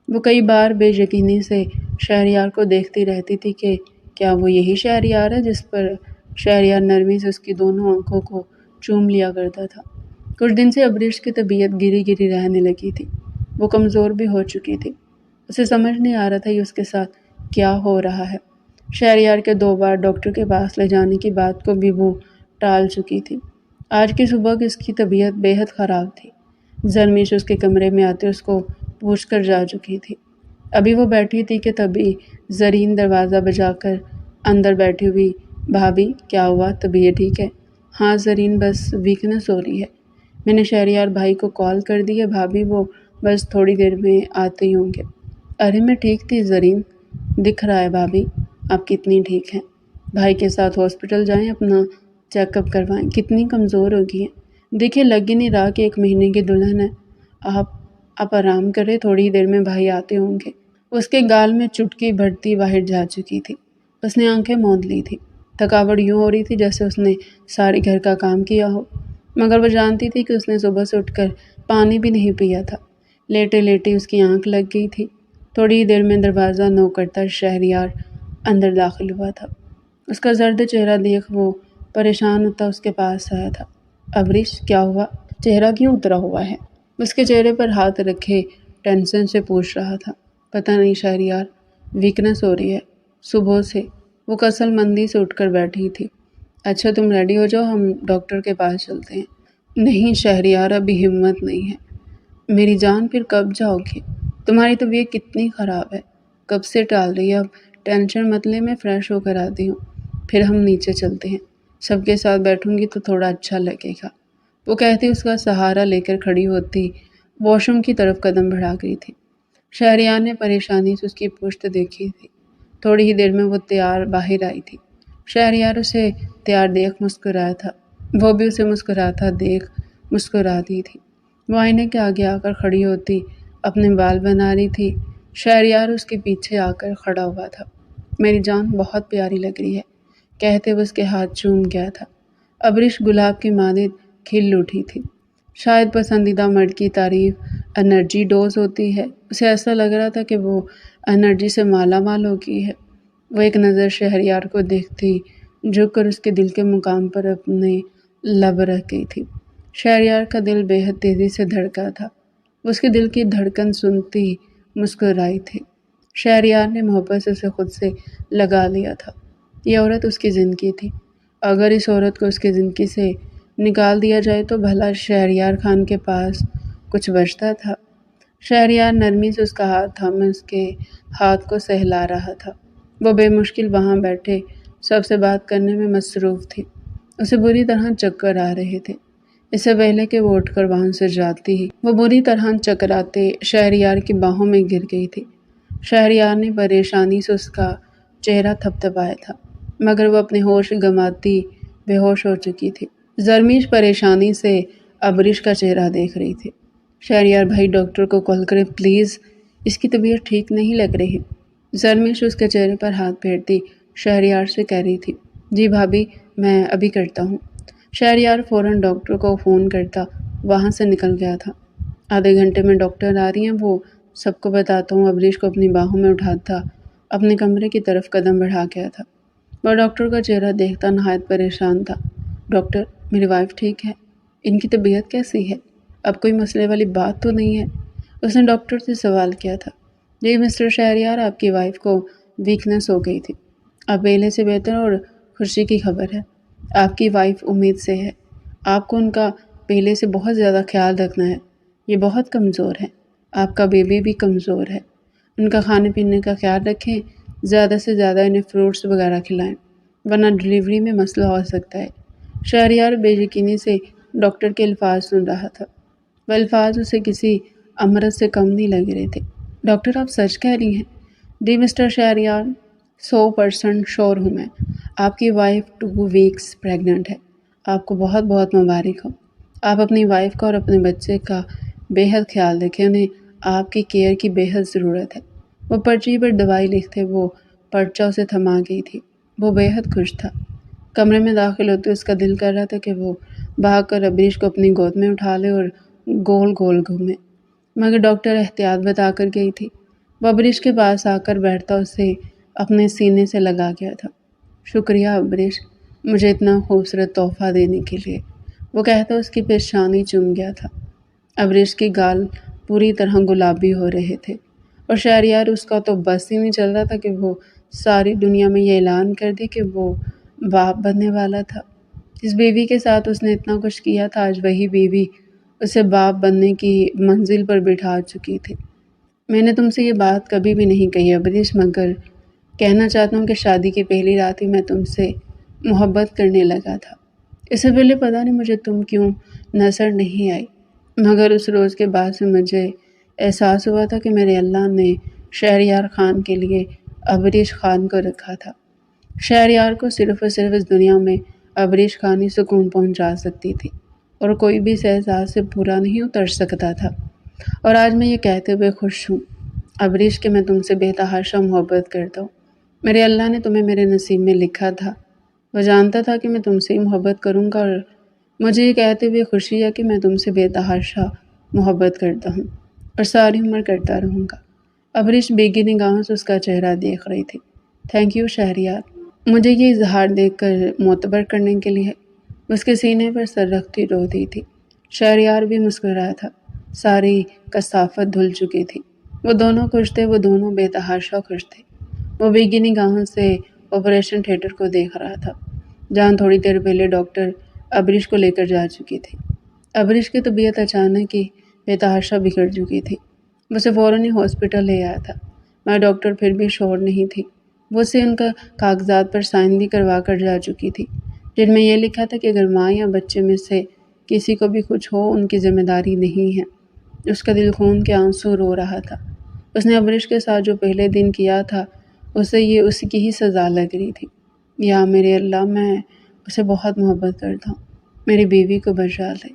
وہ کئی بار بے یقینی سے شہریار کو دیکھتی رہتی تھی کہ کیا وہ یہی شہریار ہے جس پر شہریار نرمی سے اس کی دونوں آنکھوں کو چوم لیا کرتا تھا۔ کچھ دن سے ابریش کی طبیعت گری گری رہنے لگی تھی۔ وہ کمزور بھی ہو چکی تھی۔ اسے سمجھ نہیں آ رہا تھا کہ اس کے ساتھ کیا ہو رہا ہے۔ شہریار کے 2 بار ڈاکٹر کے پاس لے جانے کی بات کو بھی وہ ٹال چکی تھی۔ آج کی صبح اس کی طبیعت بے حد خراب تھی۔ زرمیش اس کے کمرے میں آتے اس کو پوچھ کر جا چکی تھی۔ ابھی وہ بیٹھی تھی کہ تبھی زرین دروازہ بجا کر اندر بیٹھی ہوئی، بھابھی کیا ہوا، طبیعت ٹھیک ہے؟ ہاں زرین، بس ویکنس ہو رہی ہے۔ میں نے شہریار بھائی کو کال کر دی ہے بھابھی، وہ بس تھوڑی دیر میں آتے ہی ہوں گے۔ ارے میں ٹھیک تھی زرین، دکھ رہا ہے بھابھی آپ کتنی ٹھیک ہیں۔ بھائی کے ساتھ ہاسپٹل جائیں، اپنا چیک اپ کروائیں، کتنی کمزور ہو گئی ہیں، دیکھیں لگ ہی نہیں رہا کہ 1 مہینے کی دلہن ہے۔ آپ آرام کریں، تھوڑی دیر میں بھائی آتے ہوں گے۔ اس کے گال میں چٹکی بھرتی باہر جا چکی تھی۔ اس نے آنکھیں موند لی تھی۔ تھکاوٹ یوں ہو رہی تھی جیسے اس نے سارے گھر کا کام کیا ہو، مگر وہ جانتی تھی کہ اس نے صبح سے اٹھ کر پانی بھی نہیں پیا تھا۔ لیٹے لیٹے اس کی آنکھ لگ گئی تھی۔ تھوڑی دیر میں دروازہ نوک کرتا شہریار اندر داخل ہوا تھا۔ اس کا زرد چہرہ دیکھ وہ پریشان ہوتا اس کے پاس آیا تھا۔ ابریش کیا ہوا، چہرہ کیوں اترا ہوا ہے؟ اس کے چہرے پر ہاتھ رکھے ٹینشن سے پوچھ رہا تھا۔ پتہ نہیں شہریار، ویکنس ہو رہی ہے صبح سے۔ وہ کسل مندی سے اٹھ کر بیٹھی تھی۔ اچھا تم ریڈی ہو جاؤ، ہم ڈاکٹر کے پاس چلتے ہیں۔ نہیں شہریار، ابھی ہمت نہیں ہے میری جان، پھر کب جاؤ گی؟ تمہاری طبیعت کتنی خراب ہے، کب سے ٹال رہی ہے؟ اب ٹینشن مت لے، میں فریش ہو کر آتی ہوں، پھر ہم نیچے چلتے ہیں، سب کے ساتھ بیٹھوں گی تو تھوڑا اچھا لگے گا۔ وہ کہتی اس کا سہارا لے کر کھڑی ہوتی واش روم کی طرف قدم بڑھا گئی تھی۔ شہریار نے پریشانی سے اس کی پشت دیکھی تھی۔ تھوڑی ہی دیر میں وہ تیار باہر آئی تھی۔ شہریار اسے تیار دیکھ مسکرایا تھا، وہ بھی اسے مسکراتا دیکھ مسکراتی تھی۔ وہ آئینے کے آگے آ کر کھڑی ہوتی اپنے بال بنا رہی تھی۔ شہریار اس کے پیچھے آ کر کھڑا ہوا تھا۔ میری جان بہت پیاری لگ رہی ہے، کہتے وہ اس کے ہاتھ چوم گیا تھا۔ ابریش گلاب کی مانند کھل اٹھی تھی۔ شاید پسندیدہ مرد کی تعریف انرجی ڈوز ہوتی ہے، اسے ایسا لگ رہا تھا کہ وہ انرجی سے مالا مال ہو گئی ہے۔ وہ ایک نظر شہریار کو دیکھتی جھک کر اس کے دل کے مقام پر اپنے لب رکھ گئی تھی۔ شہریار کا دل بے حد تیزی سے دھڑکا تھا، وہ اس کے دل کی دھڑکن سنتی مسکرائی تھی۔ شہریار نے محبت سے اسے خود سے لگا لیا تھا۔ یہ عورت اس کی زندگی تھی، اگر اس عورت کو اس کی زندگی سے نکال دیا جائے تو بھلا شہریار خان کے پاس کچھ بچتا تھا؟ شہریار نرمی سے اس کا ہاتھ تھامے اس کے ہاتھ کو سہلا رہا تھا۔ وہ بے مشکل وہاں بیٹھے سب سے بات کرنے میں مصروف تھی۔ اسے بری طرح چکر آ رہے تھے۔ اس سے پہلے کہ وہ اٹھ کر وہاں سے جاتی ہی وہ بری طرح چکراتے شہریار کی باہوں میں گر گئی تھی۔ شہریار نے پریشانی سے اس کا چہرہ تھپتھپایا تھا، مگر وہ اپنے ہوش گنواتی بے ہوش ہو چکی تھی۔ زرمیش پریشانی سے ابریش کا چہرہ دیکھ رہی تھی۔ شہریار بھائی ڈاکٹر کو کال کریں پلیز، اس کی طبیعت ٹھیک نہیں لگ رہی۔ زرمیش اس کے چہرے پر ہاتھ پھیرتی شہریار سے کہہ رہی تھی، جی بھابھی میں ابھی کرتا ہوں۔ شہریار فوراً ڈاکٹر کو فون کرتا وہاں سے نکل گیا تھا۔ آدھے گھنٹے میں ڈاکٹر آ رہی ہیں، وہ سب کو بتاتا ہوں۔ ابریش کو اپنی باہوں میں اٹھاتا اپنے کمرے کی طرف قدم بڑھا گیا تھا۔ وہ ڈاکٹر کا چہرہ دیکھتا نہایت پریشان تھا۔ ڈاکٹر میری وائف ٹھیک ہے؟ ان کی طبیعت کیسی ہے؟ اب کوئی مسئلے والی بات تو نہیں ہے؟ اس نے ڈاکٹر سے سوال کیا تھا۔ جی مسٹر شہریار، آپ کی وائف کو ویکنس ہو گئی تھی، اب پہلے سے بہتر اور خوشی کی خبر ہے۔ آپ کی وائف امید سے ہے، آپ کو ان کا پہلے سے بہت زیادہ خیال رکھنا ہے، یہ بہت کمزور ہے، آپ کا بیبی بھی کمزور ہے۔ ان کا کھانے پینے کا خیال رکھیں، زیادہ سے زیادہ انہیں فروٹس وغیرہ کھلائیں، ورنہ ڈلیوری میں مسئلہ ہو سکتا ہے۔ شہریار بے یقینی سے ڈاکٹر کے الفاظ سن رہا تھا۔ وہ الفاظ اسے کسی امرت سے کم نہیں لگ رہے تھے۔ ڈاکٹر آپ سچ کہہ رہی ہیں؟ جی مسٹر شہریار، 100% شور ہوں میں، آپ کی وائف 2 ویکس پریگننٹ ہے۔ آپ کو بہت بہت مبارک ہو۔ آپ اپنی وائف کا اور اپنے بچے کا بے حد خیال رکھیں، انہیں آپ کی کیئر کی بے حد ضرورت ہے۔ وہ پرچی پر دوائی لکھتے وہ پرچہ اسے تھما گئی تھی۔ وہ بے حد خوش تھا۔ کمرے میں داخل ہوتے اس کا دل کر رہا تھا کہ وہ بھاگ کر ابریش کو اپنی گود میں اٹھا لے اور گول گول گھومے، مگر ڈاکٹر احتیاط بتا کر گئی تھی۔ وہ ابریش کے پاس آ کر بیٹھتا اسے اپنے سینے سے لگا گیا تھا۔ شکریہ ابریش، مجھے اتنا خوبصورت تحفہ دینے کے لیے، وہ کہتا اس کی پیشانی چوم گیا تھا۔ ابریش کے گال پوری طرح گلابی ہو رہے تھے اور شہریار اس کا تو بس ہی نہیں چل رہا تھا کہ وہ ساری دنیا میں یہ اعلان کر دے کہ وہ باپ بننے والا تھا۔ جس بیوی کے ساتھ اس نے اتنا کچھ کیا تھا، آج وہی بیوی اسے باپ بننے کی منزل پر بٹھا چکی تھی۔ میں نے تم سے یہ بات کبھی بھی نہیں کہی ابریش، مگر کہنا چاہتا ہوں کہ شادی کی پہلی رات ہی میں تم سے محبت کرنے لگا تھا۔ اس سے پہلے پتہ نہیں مجھے تم کیوں نظر نہیں آئی، مگر اس روز کے بعد سے مجھے احساس ہوا تھا کہ میرے اللہ نے شہریار خان کے لیے ابریش خان کو رکھا تھا۔ شہریار کو صرف اور صرف اس دنیا میں ابریش خان ہی سکون پہنچا سکتی تھی، اور کوئی بھی اس احساس سے پورا نہیں اتر سکتا تھا۔ اور آج میں یہ کہتے ہوئے خوش ہوں ابریش کہ میں تم سے بے تحاشا محبت کرتا ہوں۔ میرے اللہ نے تمہیں میرے نصیب میں لکھا تھا، وہ جانتا تھا کہ میں تم سے ہی محبت کروں گا، اور مجھے یہ کہتے ہوئے خوشی ہے کہ میں تم سے بے تحاشا محبت کرتا ہوں اور ساری عمر کرتا رہوں گا۔ ابریش بھیگی نگاہوں سے اس کا چہرہ دیکھ رہی تھی۔ تھینک یو شہریار، مجھے یہ اظہار دیکھ کر معتبر کرنے کے لیے۔ اس کے سینے پر سر رکھتی رو دی تھی۔ شہریار بھی مسکرایا تھا، ساری کثافت دھل چکی تھی۔ وہ دونوں خوش تھے، وہ دونوں بے تحاشا خوش تھے۔ وہ بھیگی نگاہوں سے آپریشن تھیٹر کو دیکھ رہا تھا، جہاں تھوڑی دیر پہلے ڈاکٹر ابریش کو لے کر جا چکی تھی۔ ابریش کی طبیعت اچانک ہی بے تحاشا بگڑ چکی تھی۔ وہ اسے فوراً ہی ہاسپٹل لے آیا تھا، مگر ڈاکٹر پھر بھی شور نہیں تھی۔ وہ اسے ان کا کاغذات پر سائن بھی کروا کر جا چکی تھی، جن میں یہ لکھا تھا کہ اگر ماں یا بچے میں سے کسی کو بھی کچھ ہو ان کی ذمہ داری نہیں ہے۔ اس کا دل خون کے آنسو رو رہا تھا۔ اس نے ابریش کے ساتھ جو پہلے دن کیا تھا اسے یہ اس کی ہی سزا لگ رہی تھی۔ یا میرے اللہ، میں اسے بہت محبت کرتا ہوں، میری بیوی کو بچا لے،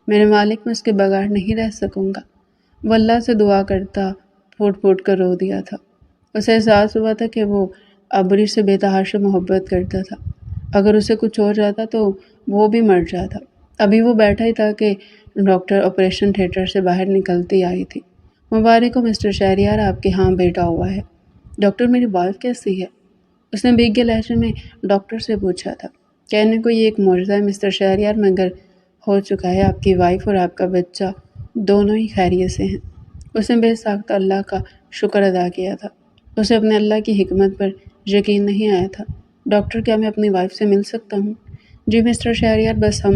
میرے مالک، میں اس کے بغیر نہیں رہ سکوں گا۔ وہ اللہ سے دعا کرتا پھوٹ پھوٹ کر رو دیا تھا۔ اسے احساس ہوا تھا کہ وہ ابریش سے بے تحاشا محبت کرتا تھا۔ اگر اسے کچھ ہو جاتا تو وہ بھی مر جاتا۔ ابھی وہ بیٹھا ہی تھا کہ ڈاکٹر آپریشن تھیٹر سے باہر نکلتی آئی تھی۔ مبارک ہو مسٹر شہریار، آپ کے ہاں بیٹا ہوا ہے۔ ڈاکٹر، میری وائف کیسی ہے؟ اس نے بھیگے لہجے میں ڈاکٹر سے پوچھا تھا۔ کہنے کو یہ ایک معجزہ ہے مسٹر شہریار، مگر ہو چکا ہے۔ آپ کی وائف اور آپ کا بچہ دونوں ہی خیریت سے ہیں۔ اس نے بے ساختہ اللہ کا شکر ادا کیا تھا۔ اسے اپنے اللہ کی حکمت پر یقین نہیں آیا تھا۔ ڈاکٹر، کیا میں اپنی وائف سے مل سکتا ہوں؟ جی مسٹر شہریار، بس ہم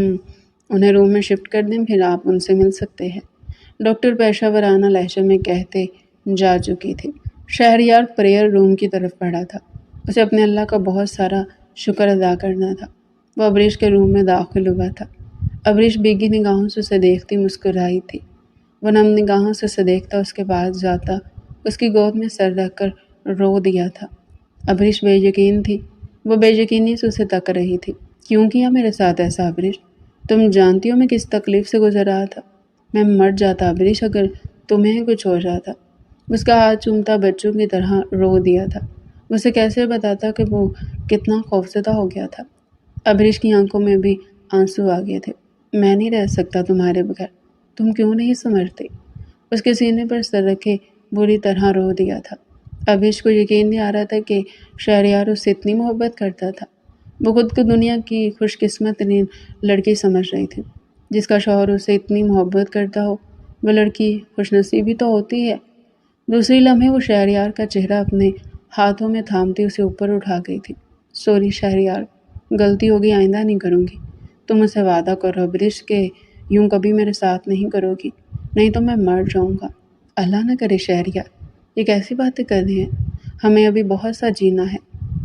انہیں روم میں شفٹ کر دیں، پھر آپ ان سے مل سکتے ہیں، ڈاکٹر پیشہ ورانہ لہجے میں کہتے جا چکی تھی۔ شہریار پریئر روم کی طرف بڑھا تھا۔ اسے اپنے اللہ کا بہت سارا شکر ادا کرنا تھا۔ وہ ابریش کے روم میں داخل ہوا تھا۔ ابریش بھیگی نگاہوں سے اسے دیکھتی مسکرائی تھی۔ وہ نم نگاہوں سے اسے دیکھتا، اس کے پاس جاتا، اس کی گود میں سر رکھ کر رو دیا تھا۔ ابریش بے یقین تھی۔ وہ بے یقینی سے اسے تک رہی تھی۔ کیوں کیا میرے ساتھ ایسا ابریش؟ تم جانتی ہو میں کس تکلیف سے گزر رہا تھا؟ میں مر جاتا ابریش اگر تمہیں کچھ ہو جاتا۔ اس کا ہاتھ چومتا بچوں کی طرح رو دیا تھا۔ اسے کیسے بتاتا کہ وہ کتنا خوفزدہ ہو گیا تھا۔ ابریش کی آنکھوں میں بھی آنسو آ گئے تھے۔ میں نہیں رہ سکتا تمہارے بغیر، تم کیوں نہیں سمجھتے؟ اس کے سینے پر سر رکھے بری طرح رو دیا تھا۔ ابریش کو یقین نہیں آ رہا تھا کہ شہریار اس سے اتنی محبت کرتا تھا۔ وہ خود کو دنیا کی خوش قسمت ترین لڑکی سمجھ رہی تھی۔ جس کا شوہر اسے اتنی محبت کرتا ہو، وہ لڑکی خوش نصیبی تو ہوتی ہے۔ دوسری لمحے وہ شہریار کا چہرہ اپنے ہاتھوں میں تھامتی اسے اوپر اٹھا گئی تھی۔ سوری شہریار، غلطی ہوگی، آئندہ نہیں کروں گی۔ تم اسے وعدہ کرو ابریش کہ یوں کبھی میرے ساتھ نہیں کرو گی، نہیں تو میں مر جاؤں گا۔ اللہ نہ کرے شہریار، یہ کیسی باتیں کر رہی ہیں؟ ہمیں ابھی بہت سا جینا ہے،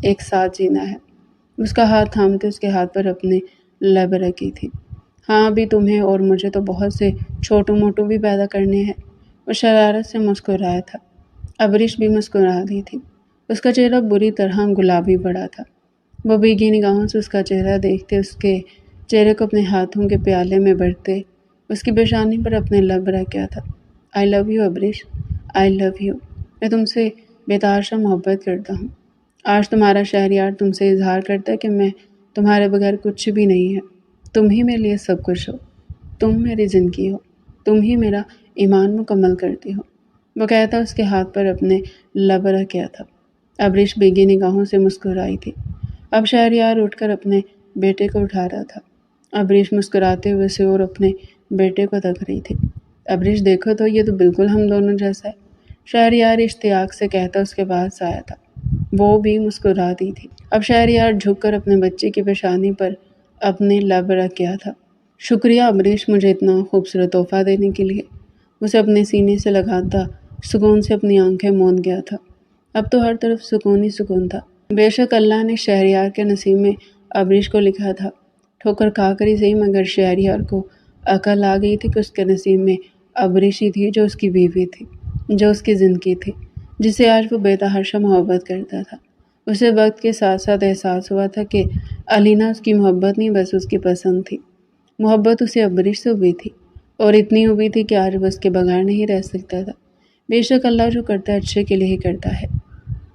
ایک ساتھ جینا ہے۔ اس کا ہاتھ تھامتے اس کے ہاتھ پر اپنے لب رکھی تھی۔ ہاں، ابھی تمہیں اور مجھے تو بہت سے چھوٹو موٹو بھی پیدا کرنے ہیں۔ وہ شرارت سے مسکرایا تھا۔ ابریش بھی مسکرا دی تھی۔ اس کا چہرہ بری طرح گلابی پڑا تھا۔ وہ بھیگی نگاہوں سے اس کا چہرہ دیکھتے، اس کے چہرے کو اپنے ہاتھوں کے پیالے میں بھرتے، اس کی پیشانی پر اپنے لب رکھا تھا۔ I love you Abresh, I love you. میں تم سے بے تحاشا محبت کرتا ہوں۔ آج تمہارا شہریار تم سے اظہار کرتا ہے کہ میں تمہارے بغیر کچھ بھی نہیں ہے۔ تم ہی میرے لیے سب کچھ ہو، تم میری زندگی ہو، تم ہی میرا ایمان مکمل کرتی ہو۔ وہ کہتا اس کے ہاتھ پر اپنے لب رکھا تھا۔ ابریش بھیگی نگاہوں سے مسکرائی تھی۔ اب شہریار اٹھ کر اپنے بیٹے کو اٹھا رہا تھا۔ ابریش مسکراتے ہوئے سے اور اپنے بیٹے کو تک رہی تھی۔ ابریش دیکھو تو، یہ تو بالکل ہم دونوں جیسا ہے، شہریار اشتیاق سے کہتا اس کے پاس آیا تھا۔ وہ بھی مسکرا دی تھی۔ اب شہریار جھک کر اپنے بچے کی پیشانی پر اپنے لب رکھا تھا۔ شکریہ ابریش، مجھے اتنا خوبصورت تحفہ دینے کے لیے۔ اسے اپنے سینے سے لگاتا سکون سے اپنی آنکھیں موند گیا تھا۔ اب تو ہر طرف سکون ہی سکون تھا۔ بے شک اللہ نے شہریار کے نصیب میں ابریش کو لکھا تھا۔ ٹھوکر کھا کر ہی صحیح، مگر شہریار کو عقل آ گئی تھی کہ اس کے نصیب میں ابریش ہی تھی جو اس کی بیوی تھی، جو اس کی زندگی تھی، جسے آج وہ بے تحاشا محبت کرتا تھا۔ اسے وقت کے ساتھ ساتھ احساس ہوا تھا کہ علینا اس کی محبت نہیں، بس اس کی پسند تھی۔ محبت اسے ابریش سے ہوئی تھی، اور اتنی ہوئی تھی کہ آج وہ اس کے بغیر نہیں رہ سکتا تھا۔ بے شک اللہ جو کرتا ہے اچھے کے لیے ہی کرتا ہے۔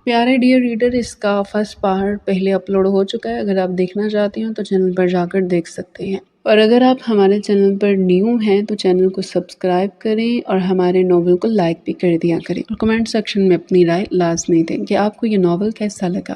پیارے ڈیئر ریڈر، اس کا فرسٹ پارٹ پہلے اپلوڈ ہو چکا ہے۔ اگر آپ دیکھنا چاہتے ہیں تو چینل پر جا کر دیکھ سکتے ہیں، اور اگر آپ ہمارے چینل پر نیو ہیں تو چینل کو سبسکرائب کریں اور ہمارے ناول کو لائک بھی کر دیا کریں، اور کمنٹ سیکشن میں اپنی رائے لازمی دیں کہ آپ کو یہ ناول کیسا لگا۔